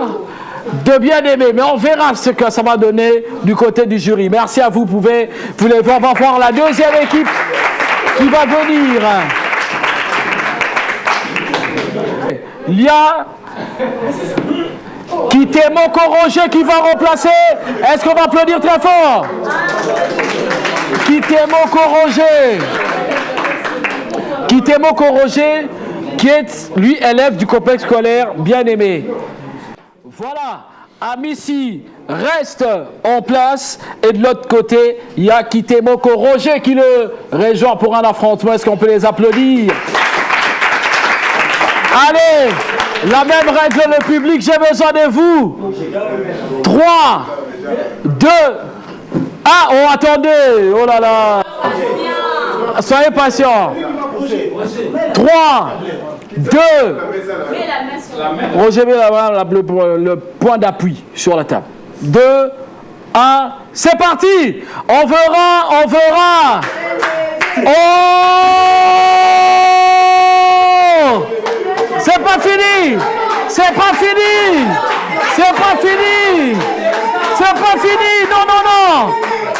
de bien-aimé. Mais on verra ce que ça va donner du côté du jury. Merci à vous. On va voir la deuxième équipe qui va venir. Il y a Kitemoko Roger qui va remplacer. Est-ce qu'on va applaudir très fort? Kitemoko Roger, qui est, lui, élève du complexe scolaire bien-aimé. Voilà, Amissi reste en place. Et de l'autre côté, il y a Kitemoko Roger qui le rejoint pour un affrontement. Est-ce qu'on peut les applaudir? Allez, la même règle, le public, j'ai besoin de vous. 3, 2, 1. Oh, attendez. Oh là là. Soyez patients. 3, 2. Roger met le point d'appui sur la table. 2, 1. C'est parti. On verra. Oh! C'est pas fini.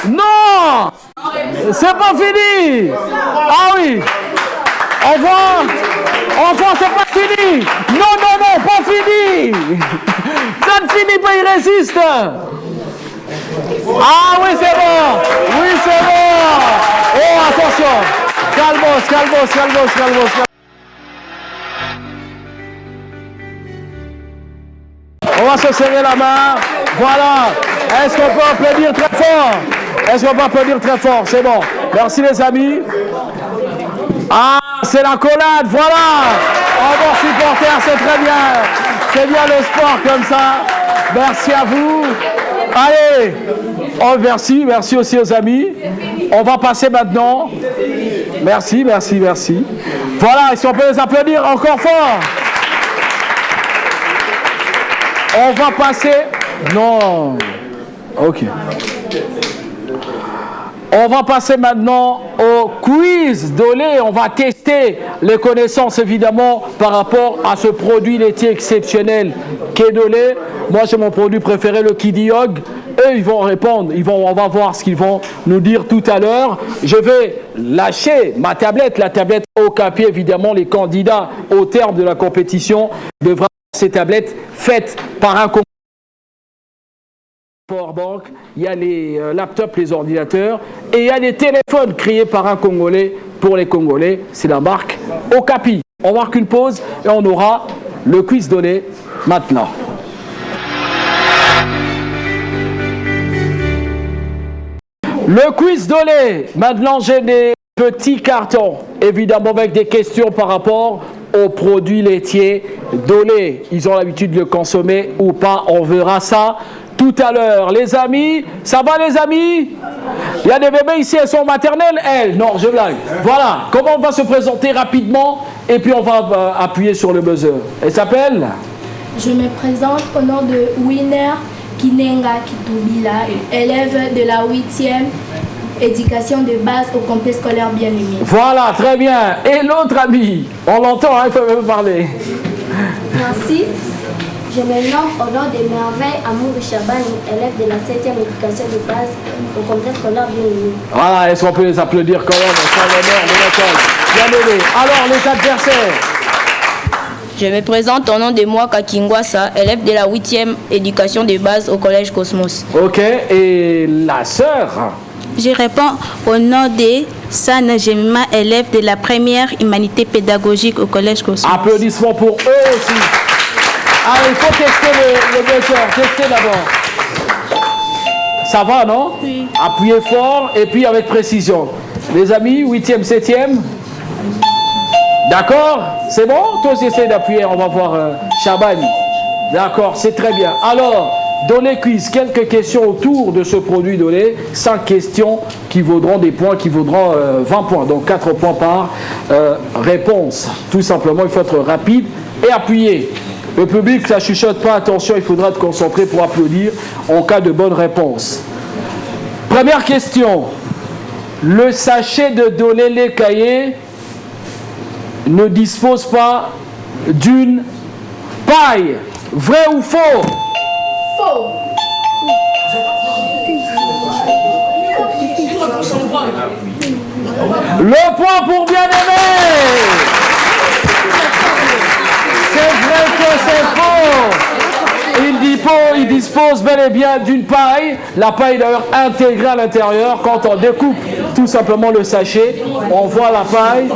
Non. C'est pas fini. Ah oui. Au revoir, c'est pas fini. Non, pas fini. Ça ne finit pas, il résiste. Ah oui, c'est bon. Oh, attention. Calmos. On va se serrer la main. Voilà. Est-ce qu'on peut applaudir très fort? C'est bon. Merci les amis. Ah, c'est la collade. Voilà. Au revoir supporters, c'est très bien. C'est bien le sport comme ça. Merci à vous. Allez. Oh, merci aussi aux amis. On va passer maintenant. Merci. Voilà, est-ce qu'on peut les applaudir encore fort? On va passer. Non. Ok. On va passer maintenant au quiz Dolé. On va tester les connaissances évidemment par rapport à ce produit laitier exceptionnel qu'est Dolé. Moi j'ai mon produit préféré, le Kidiog. Eux ils vont répondre, on va voir ce qu'ils vont nous dire tout à l'heure. Je vais lâcher ma tablette, la tablette Okapi. Évidemment les candidats au terme de la compétition devront avoir ces tablettes faites par un Powerbank, il y a les laptops, les ordinateurs et il y a les téléphones créés par un Congolais pour les Congolais. C'est la marque Okapi. On marque une pause et on aura le quiz Dolé maintenant. Le quiz Dolé. Maintenant, j'ai des petits cartons, évidemment avec des questions par rapport aux produits laitiers Dolé. Ils ont l'habitude de le consommer ou pas, on verra ça tout à l'heure. Les amis, ça va les amis? Il y a des bébés ici, elles sont maternelles, elles? Non, je blague. Voilà, comment on va se présenter rapidement et puis on va appuyer sur le buzzer. Elle s'appelle? Je me présente au nom de Winner Kinenga Kitubila, élève de la 8e éducation de base au complexe scolaire Bien-Aimé. Voilà, très bien. Et l'autre ami? On l'entend, hein, il faut même parler. Merci. Je me nomme au nom de Merveille Amour Chabani, élève de la 7e éducation de base au complexe scolaire Bien-Aimé. Voilà, est-ce qu'on peut les applaudir quand même? C'est l'honneur de l'école. Bien aimé. Alors, les adversaires? Je me présente au nom de moi, Kakingwasa, élève de la 8e éducation de base au collège Cosmos. Ok, et la sœur? Je réponds au nom de Sana Jemima, élève de la première humanité pédagogique au collège Cosmos. Applaudissements pour eux aussi. Ah, il faut tester le buzzer. Testez d'abord. Ça va, non? Oui. Appuyez fort et puis avec précision. Les amis, 8e, 7e? D'accord? C'est bon? Toi aussi, essaye d'appuyer. On va voir Chabani. D'accord, c'est très bien. Alors, Dolé Quiz, quelques questions autour de ce produit Dolé. 5 questions qui vaudront des points, qui vaudront 20 points. Donc 4 points par réponse. Tout simplement, il faut être rapide et appuyer. Le public, ça chuchote pas. Attention, il faudra être concentré pour applaudir en cas de bonne réponse. Première question. Le sachet de Dolé lait caillé ne dispose pas d'une paille. Vrai ou faux? Faux. Le point pour Bien-Aimé. C'est vrai que c'est faux. Il dispose bel et bien d'une paille. La paille d'ailleurs intégrée à l'intérieur. Quand on découpe tout simplement le sachet, on voit la paille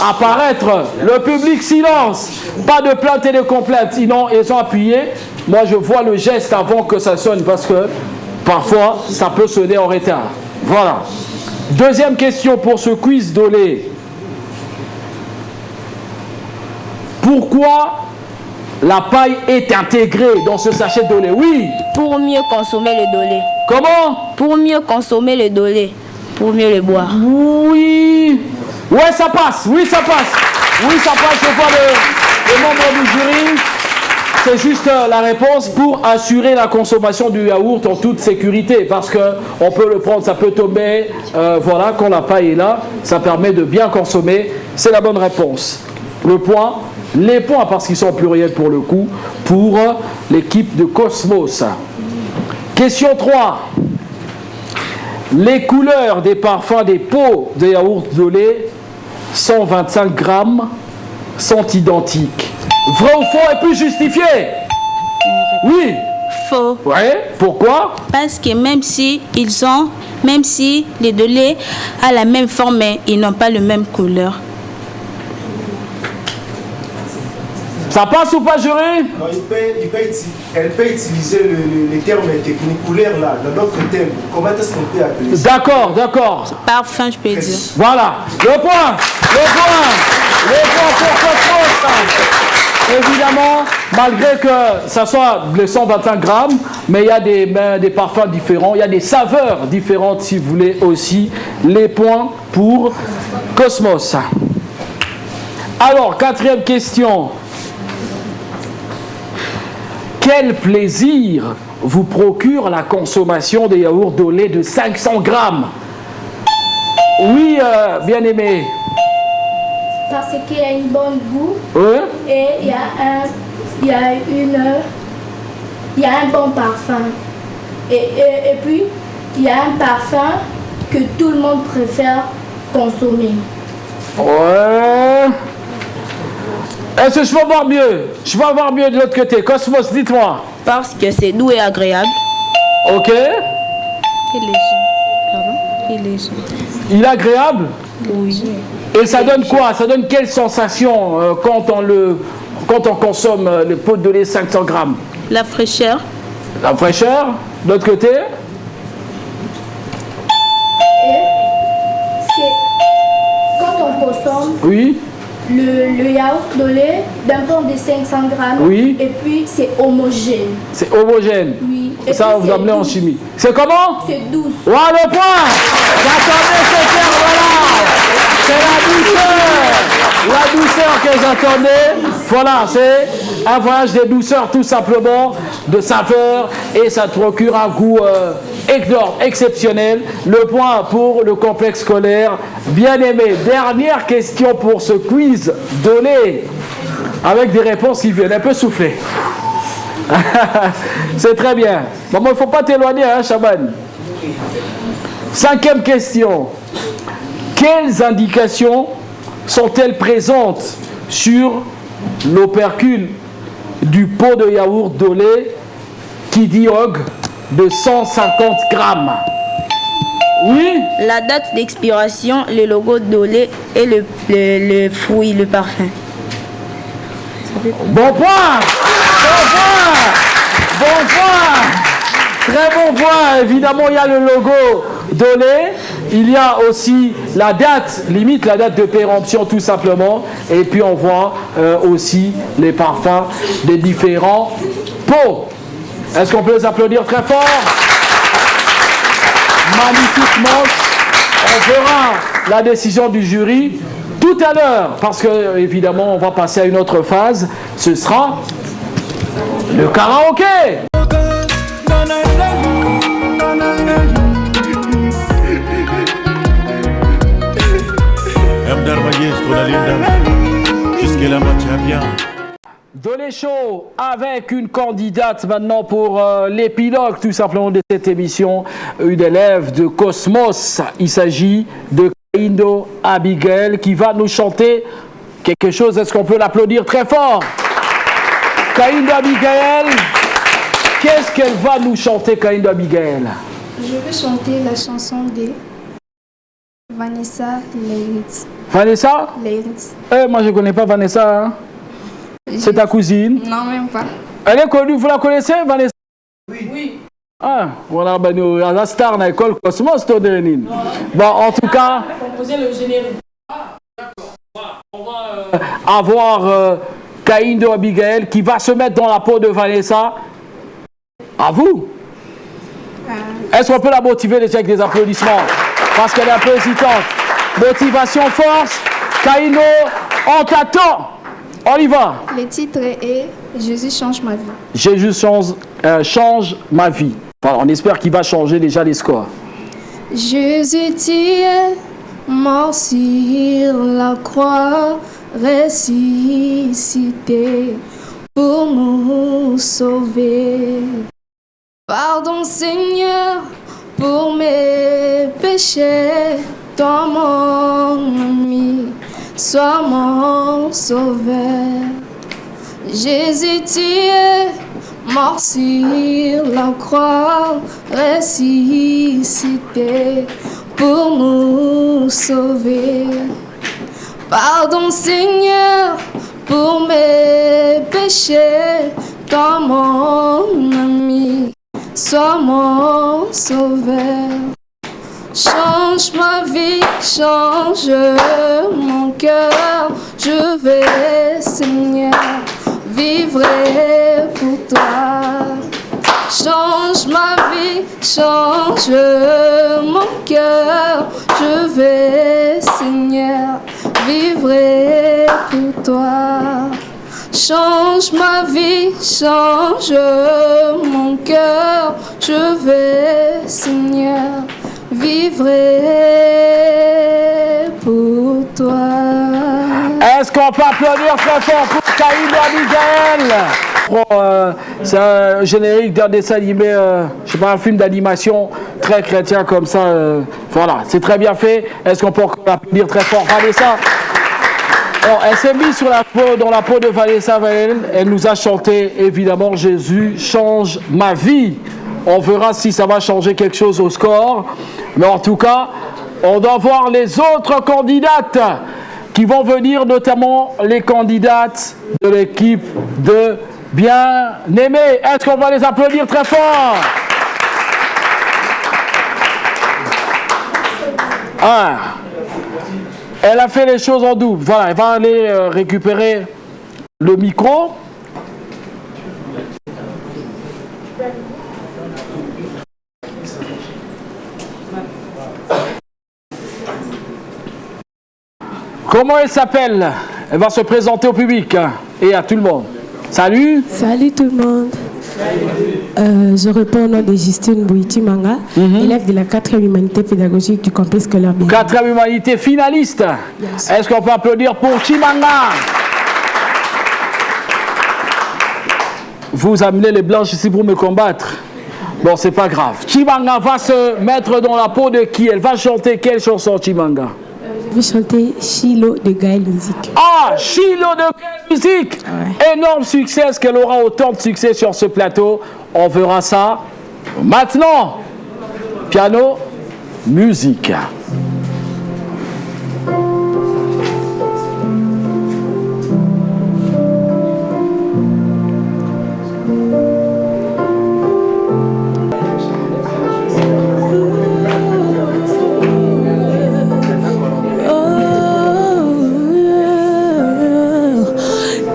apparaître. Le public silence. Pas de plainte et de complainte. Sinon, ils ont appuyé. Moi, je vois le geste avant que ça sonne parce que parfois, ça peut sonner en retard. Voilà. Deuxième question pour ce quiz Dolé. Pourquoi la paille est intégrée dans ce sachet Dolé? Oui. Pour mieux consommer le Dolé. Comment? Pour mieux consommer le Dolé. Pour mieux le boire. Oui. Ouais, ça passe. Oui, ça passe. Oui, ça passe. Je vois le membre du jury. C'est juste la réponse pour assurer la consommation du yaourt en toute sécurité. Parce qu'on peut le prendre, ça peut tomber. Voilà, quand la paille est là, ça permet de bien consommer. C'est la bonne réponse. Le point, les points, parce qu'ils sont pluriels pour le coup, pour l'équipe de Cosmos. Question 3. Les couleurs des parfums des pots de yaourt Dolé, 125 grammes, sont identiques. Vrai ou faux et plus justifié? Oui. Faux. Ouais. Pourquoi? Parce que même si les Dolé a la même forme, mais ils n'ont pas la même couleur. Ça passe ou pas, jury? Non, elle peut utiliser les termes techniques couleurs là, dans d'autres termes. Comment est-ce qu'on peut appeler ça? D'accord, d'accord. Parfum, je peux dire. Voilà. Le point pour Cosmos. Évidemment, malgré que ça soit les 125 grammes, mais il y a des parfums différents, il y a des saveurs différentes si vous voulez aussi. Les points pour Cosmos. Alors, 4e question. Quel plaisir vous procure la consommation de yaourts au lait de 500 grammes? Oui, bien-aimé. Parce qu'il y a une bonne goût. Oui. Et il y a un bon parfum. Et puis, il y a un parfum que tout le monde préfère consommer. Ouais. Est-ce que je peux avoir mieux? Je peux avoir mieux de l'autre côté. Cosmos, dites-moi. Parce que c'est doux et agréable. Ok. Et léger. Pardon? Et léger. Il est agréable? Oui. Et ça donne quoi? Ça donne quelle sensation quand on consomme le pot de lait 500 grammes? La fraîcheur. La fraîcheur. De l'autre côté? Quand on consomme oui. le yaourt de lait d'un pot de 500 grammes, oui. Et puis c'est homogène. C'est homogène. Oui. Et ça, vous amenez en chimie. C'est comment? C'est douce. Voilà le point. J'attendais ce terme, voilà. C'est la douceur. La douceur que j'attendais. Voilà, c'est un voyage de douceur tout simplement, de saveur, et ça te procure un goût exceptionnel. Le point pour le complexe scolaire bien aimé. Dernière question pour ce quiz donné, avec des réponses qui viennent un peu souffler. C'est très bien. Bon, il ne faut pas t'éloigner, hein, Chaban. 5e question. Quelles indications sont-elles présentes sur l'opercule du pot de yaourt de lait qui dit OG de 150 grammes? Oui. La date d'expiration, le logo de lait et le fruit, le parfum. Bon point. Bon point. Bon point. Très bon point. Évidemment, il y a le logo de lait. Il y a aussi la date, limite la date de péremption tout simplement. Et puis on voit aussi les parfums des différents pots. Est-ce qu'on peut les applaudir très fort? Magnifiquement. On verra la décision du jury tout à l'heure. Parce que évidemment, on va passer à une autre phase. Ce sera le karaoké. Jusque-là, bien. Dolé Show avec une candidate maintenant pour l'épilogue tout simplement de cette émission, une élève de Cosmos. Il s'agit de Kaindo Abigail qui va nous chanter quelque chose. Est-ce qu'on peut l'applaudir très fort? Kaindo Abigail, qu'est-ce qu'elle va nous chanter, Kaindo Abigail? Je vais chanter la chanson de Vanessa Leiritz. Vanessa? Leiritz. Moi je ne connais pas Vanessa. Hein? C'est ta cousine? Non, même pas. Elle est connue, vous la connaissez, Vanessa? Oui. Ah, voilà, la star dans l'école Cosmos, bon, en tout cas, composer le générique. On va avoir Kaindo Abigail qui va se mettre dans la peau de Vanessa. À vous. Est-ce qu'on peut la motiver déjà avec des applaudissements? Parce qu'elle est un peu hésitante. Motivation, force. Kaindo, on t'attend. On y va. Le titre est Jésus change ma vie. Jésus change ma vie. Enfin, on espère qu'il va changer déjà les scores. Jésus, tu es mort sur la croix, ressuscité pour nous sauver. Pardon Seigneur pour mes péchés, toi mon ami, sois mon sauveur. Jésus, tu es mort sur la croix, ressuscité pour nous sauver. Pardon Seigneur pour mes péchés, toi mon ami, sois mon sauveur. Change ma vie, change mon cœur, je vais Seigneur vivre pour toi. Change ma vie, change mon cœur, je vais Seigneur vivre pour toi. change ma vie, change mon cœur. Je vais, Seigneur, vivre pour toi. Est-ce qu'on peut applaudir très fort pour Caïd Michael? C'est un générique d'un dessin animé, je sais pas, un film d'animation très chrétien comme ça. Voilà, c'est très bien fait. Est-ce qu'on peut applaudir très fort Vanessa? Alors, elle s'est mise dans la peau de Vanessa Vallen. Elle nous a chanté, évidemment, Jésus change ma vie. On verra si ça va changer quelque chose au score. Mais en tout cas, on doit voir les autres candidates qui vont venir, notamment les candidates de l'équipe de Bien-Aimé. Est-ce qu'on va les applaudir très fort? Ah, elle a fait les choses en double. Voilà, elle va aller récupérer le micro. Comment elle s'appelle? Elle va se présenter au public et à tout le monde. Salut. Salut tout le monde. Je réponds au nom de Justine Bouiti-Manga, élève de la 4e humanité pédagogique du complexe scolaire Bien. 4e humanité finaliste. Yes. Est-ce qu'on peut applaudir pour Chimanga? Vous amenez les blanches ici pour me combattre. Bon, c'est pas grave. Chimanga va se mettre dans la peau de qui? Elle va chanter quelle chanson, Chimanga? Je vais chanter Chilo de Gaël Musique. Ah, Chilo de Gaël Musique. Ouais. Énorme succès. Est-ce qu'elle aura autant de succès sur ce plateau? On verra ça maintenant. Piano, musique.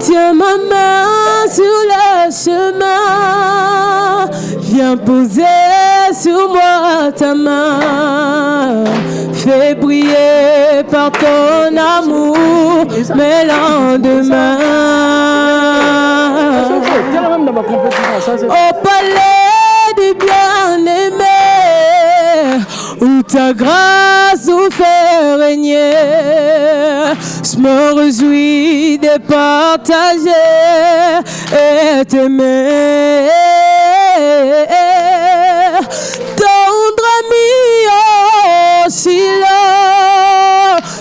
Tiens ma main sur le chemin, viens poser sur moi ta main, fais briller par ton amour mes lendemains. Au palais du bien-aimé, où ta grâce nous fait régner, je me réjouis de partager et t'aimer. Tendre ami, oh Chilo,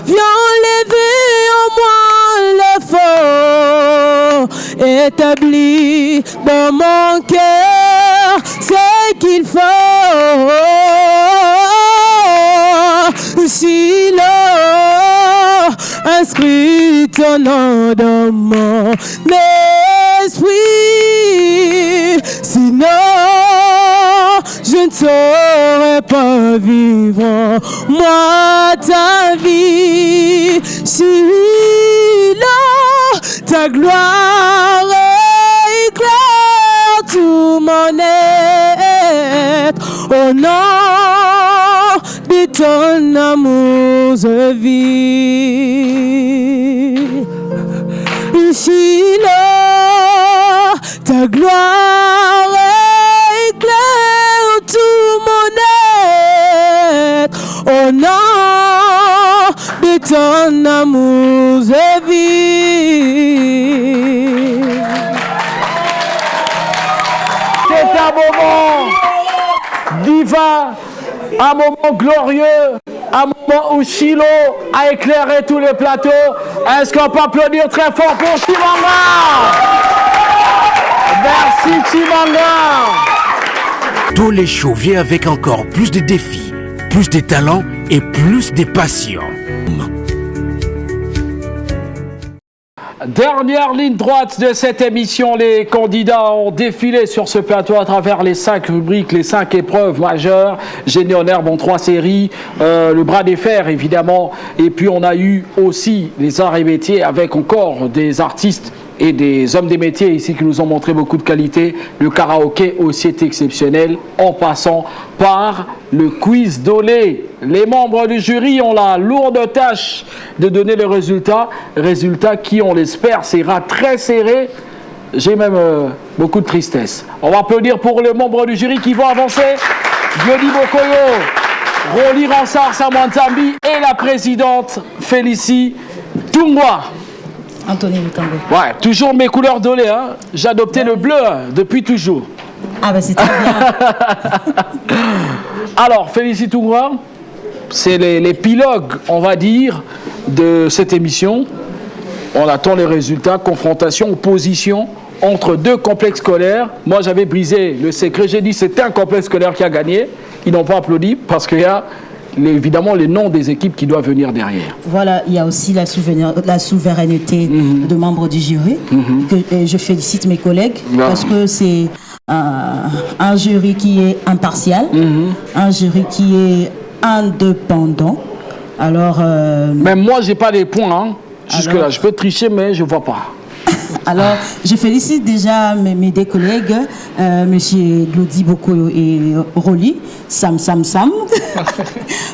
viens enlever en moi le faux, établi dans mon cœur ce qu'il faut. Chilo, inscris ton nom dans mon esprit, sinon je ne saurais pas vivre moi ta vie. Chilo, ta gloire éclaire tout mon être, au nom de ton amour je vis. Chilo, ta gloire éclaire tout mon être, au nom de ton amour je vis. C'est un moment divin, un moment glorieux, un moment où Chilo a éclairé tous les plateaux. Est-ce qu'on peut applaudir très fort pour Chimanga? Merci Chimanga. Tous les shows viennent avec encore plus de défis, plus de talents et plus de passion. Dernière ligne droite de cette émission, les candidats ont défilé sur ce plateau à travers les 5 rubriques, les 5 épreuves majeures. Génie en herbe en 3 séries, le bras des fers évidemment, et puis on a eu aussi les arts et métiers avec encore des artistes et des hommes des métiers ici qui nous ont montré beaucoup de qualité. Le karaoké aussi est exceptionnel, en passant par le quiz Dolé. Les membres du jury ont la lourde tâche de donner le résultat qui, on l'espère, sera très serré. J'ai même beaucoup de tristesse. On va applaudir pour les membres du jury qui vont avancer. Glody Bokoyo, Roli Ransar Samwantambi et la présidente Félicie Tungwa. Anthony Mutambo. Ouais, toujours mes couleurs Dolé, hein. J'ai adopté le bleu depuis toujours. Ah ben c'est très bien. Alors, Félicie Tungwa, c'est l'épilogue, on va dire, de cette émission. On attend les résultats, confrontation, opposition entre deux complexes scolaires. Moi, j'avais brisé le secret. J'ai dit que c'était un complexe scolaire qui a gagné. Ils n'ont pas applaudi parce qu'il y a évidemment les noms des équipes qui doivent venir derrière. Voilà, il y a aussi la souveraineté de membres du jury. Et je félicite mes collègues parce que c'est un jury qui est impartial, un jury qui est indépendant. Alors, même moi, j'ai pas les points. Hein. Jusque-là, je peux tricher, mais je ne vois pas. Alors, je félicite déjà mes deux collègues, monsieur Glody Bokoyo et Roli, Sam.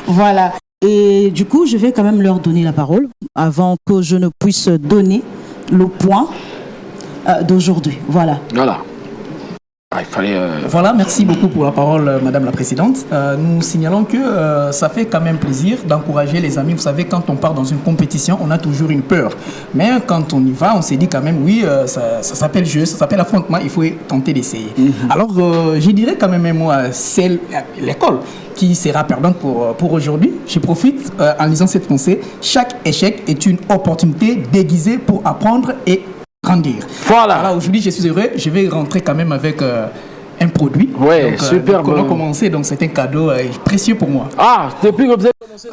Voilà. Et du coup, je vais quand même leur donner la parole avant que je ne puisse donner le point d'aujourd'hui. Voilà. Voilà. Il fallait Voilà, merci beaucoup pour la parole, Madame la Présidente. Nous signalons que ça fait quand même plaisir d'encourager les amis. Vous savez, quand on part dans une compétition, on a toujours une peur. Mais quand on y va, on s'est dit quand même, oui, ça s'appelle jeu, ça s'appelle affrontement, il faut tenter d'essayer. Alors, je dirais quand même, moi, c'est l'école qui sera perdante pour aujourd'hui. Je profite en lisant cette pensée. Chaque échec est une opportunité déguisée pour apprendre et grandir. Voilà. Alors aujourd'hui, je suis heureux. Je vais rentrer quand même avec un produit. Oui, super. Donc, on va commencer. Donc, c'est un cadeau précieux pour moi. Ah, depuis que vous avez commencé,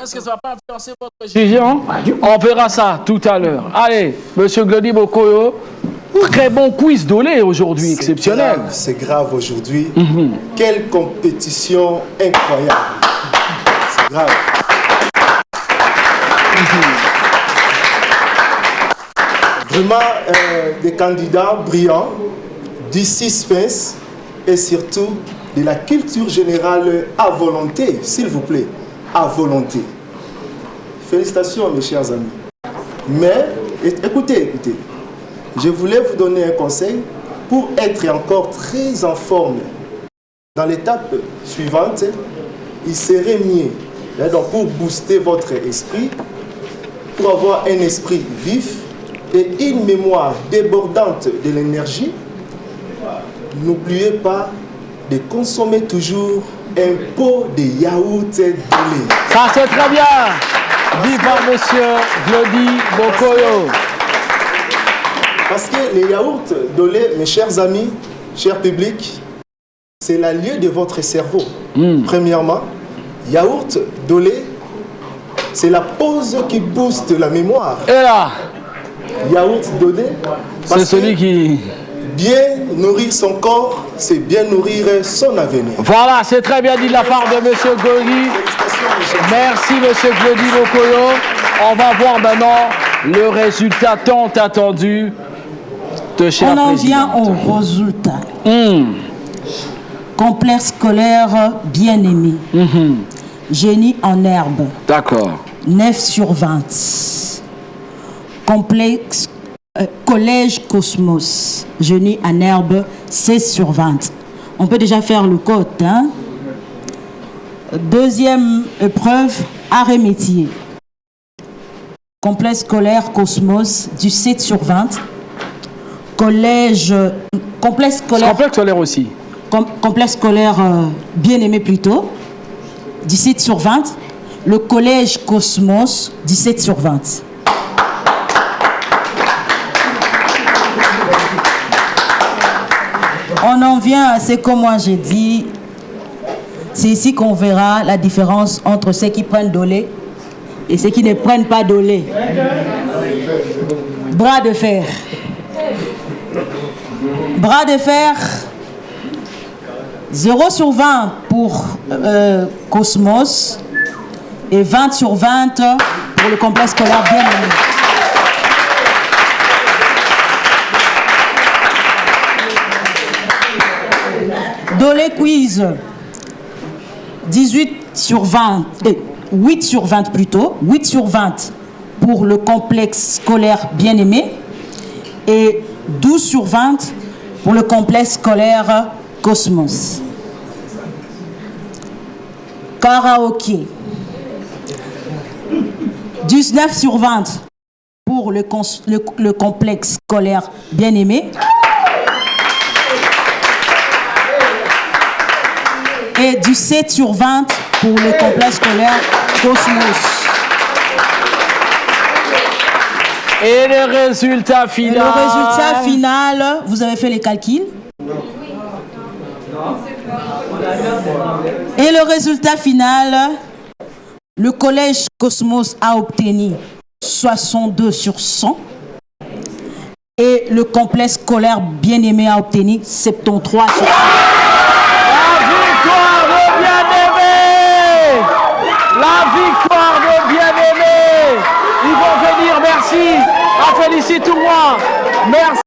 est-ce que ça va pas influencer votre décision? On verra ça tout à l'heure. Allez, monsieur Glody Bokoyo, très bon quiz Dolé aujourd'hui, exceptionnel. C'est grave aujourd'hui. Quelle compétition incroyable. C'est grave. Vraiment des candidats brillants, du suspense et surtout de la culture générale à volonté, s'il vous plaît, à volonté. Félicitations mes chers amis. Mais écoutez, je voulais vous donner un conseil pour être encore très en forme. Dans l'étape suivante, il serait mieux, donc pour booster votre esprit, pour avoir un esprit vif, et une mémoire débordante de l'énergie, n'oubliez pas de consommer toujours un pot de yaourt Dolé. Ça c'est très bien. Dit par monsieur Glody Bokoyo. Parce que les yaourts Dolé, mes chers amis, chers publics, c'est la lieu de votre cerveau. Premièrement, yaourt Dolé, c'est la pause qui booste la mémoire. Et là, yaourt Dolé, c'est celui qui... Bien nourrir son corps, c'est bien nourrir son avenir. Voilà, c'est très bien dit de la part de monsieur Glody. Merci monsieur Glody Bokoyo. On va voir maintenant le résultat tant attendu de chez On en vient au résultat. Complexe scolaire bien aimé. Génie en herbe. D'accord. 9 sur 20. Complexe collège Cosmos. Génie en herbe 16 sur 20. On peut déjà faire le code. Hein? Deuxième épreuve, arts et métiers. Complexe scolaire Cosmos du 7 sur 20. Complexe scolaire aussi. Complexe scolaire bien aimé plutôt. 17 sur 20. Le collège Cosmos 17 sur 20. On en vient à ce que moi j'ai dit. C'est ici qu'on verra la différence entre ceux qui prennent Dolé et ceux qui ne prennent pas Dolé. Bras de fer. Bras de fer. 0 sur 20 pour Cosmos et 20 sur 20 pour le complexe scolaire bien aimé. Dolé quiz. 18 sur 20, 8 sur 20 plutôt, 8 sur 20 pour le complexe scolaire Bien-Aimé et 12 sur 20 pour le complexe scolaire Cosmos. Karaoké. 19 sur 20 pour le complexe scolaire Bien-Aimé. Et 17 sur 20 pour le complexe scolaire Cosmos. Et le résultat final. Et le résultat final, vous avez fait les calculs? Et le résultat final, le collège Cosmos a obtenu 62 sur 100 et le complexe scolaire Bien-Aimé a obtenu 73 sur 100. La victoire de Bien-Aimé. Ils vont venir, merci. Félicite-moi. Merci.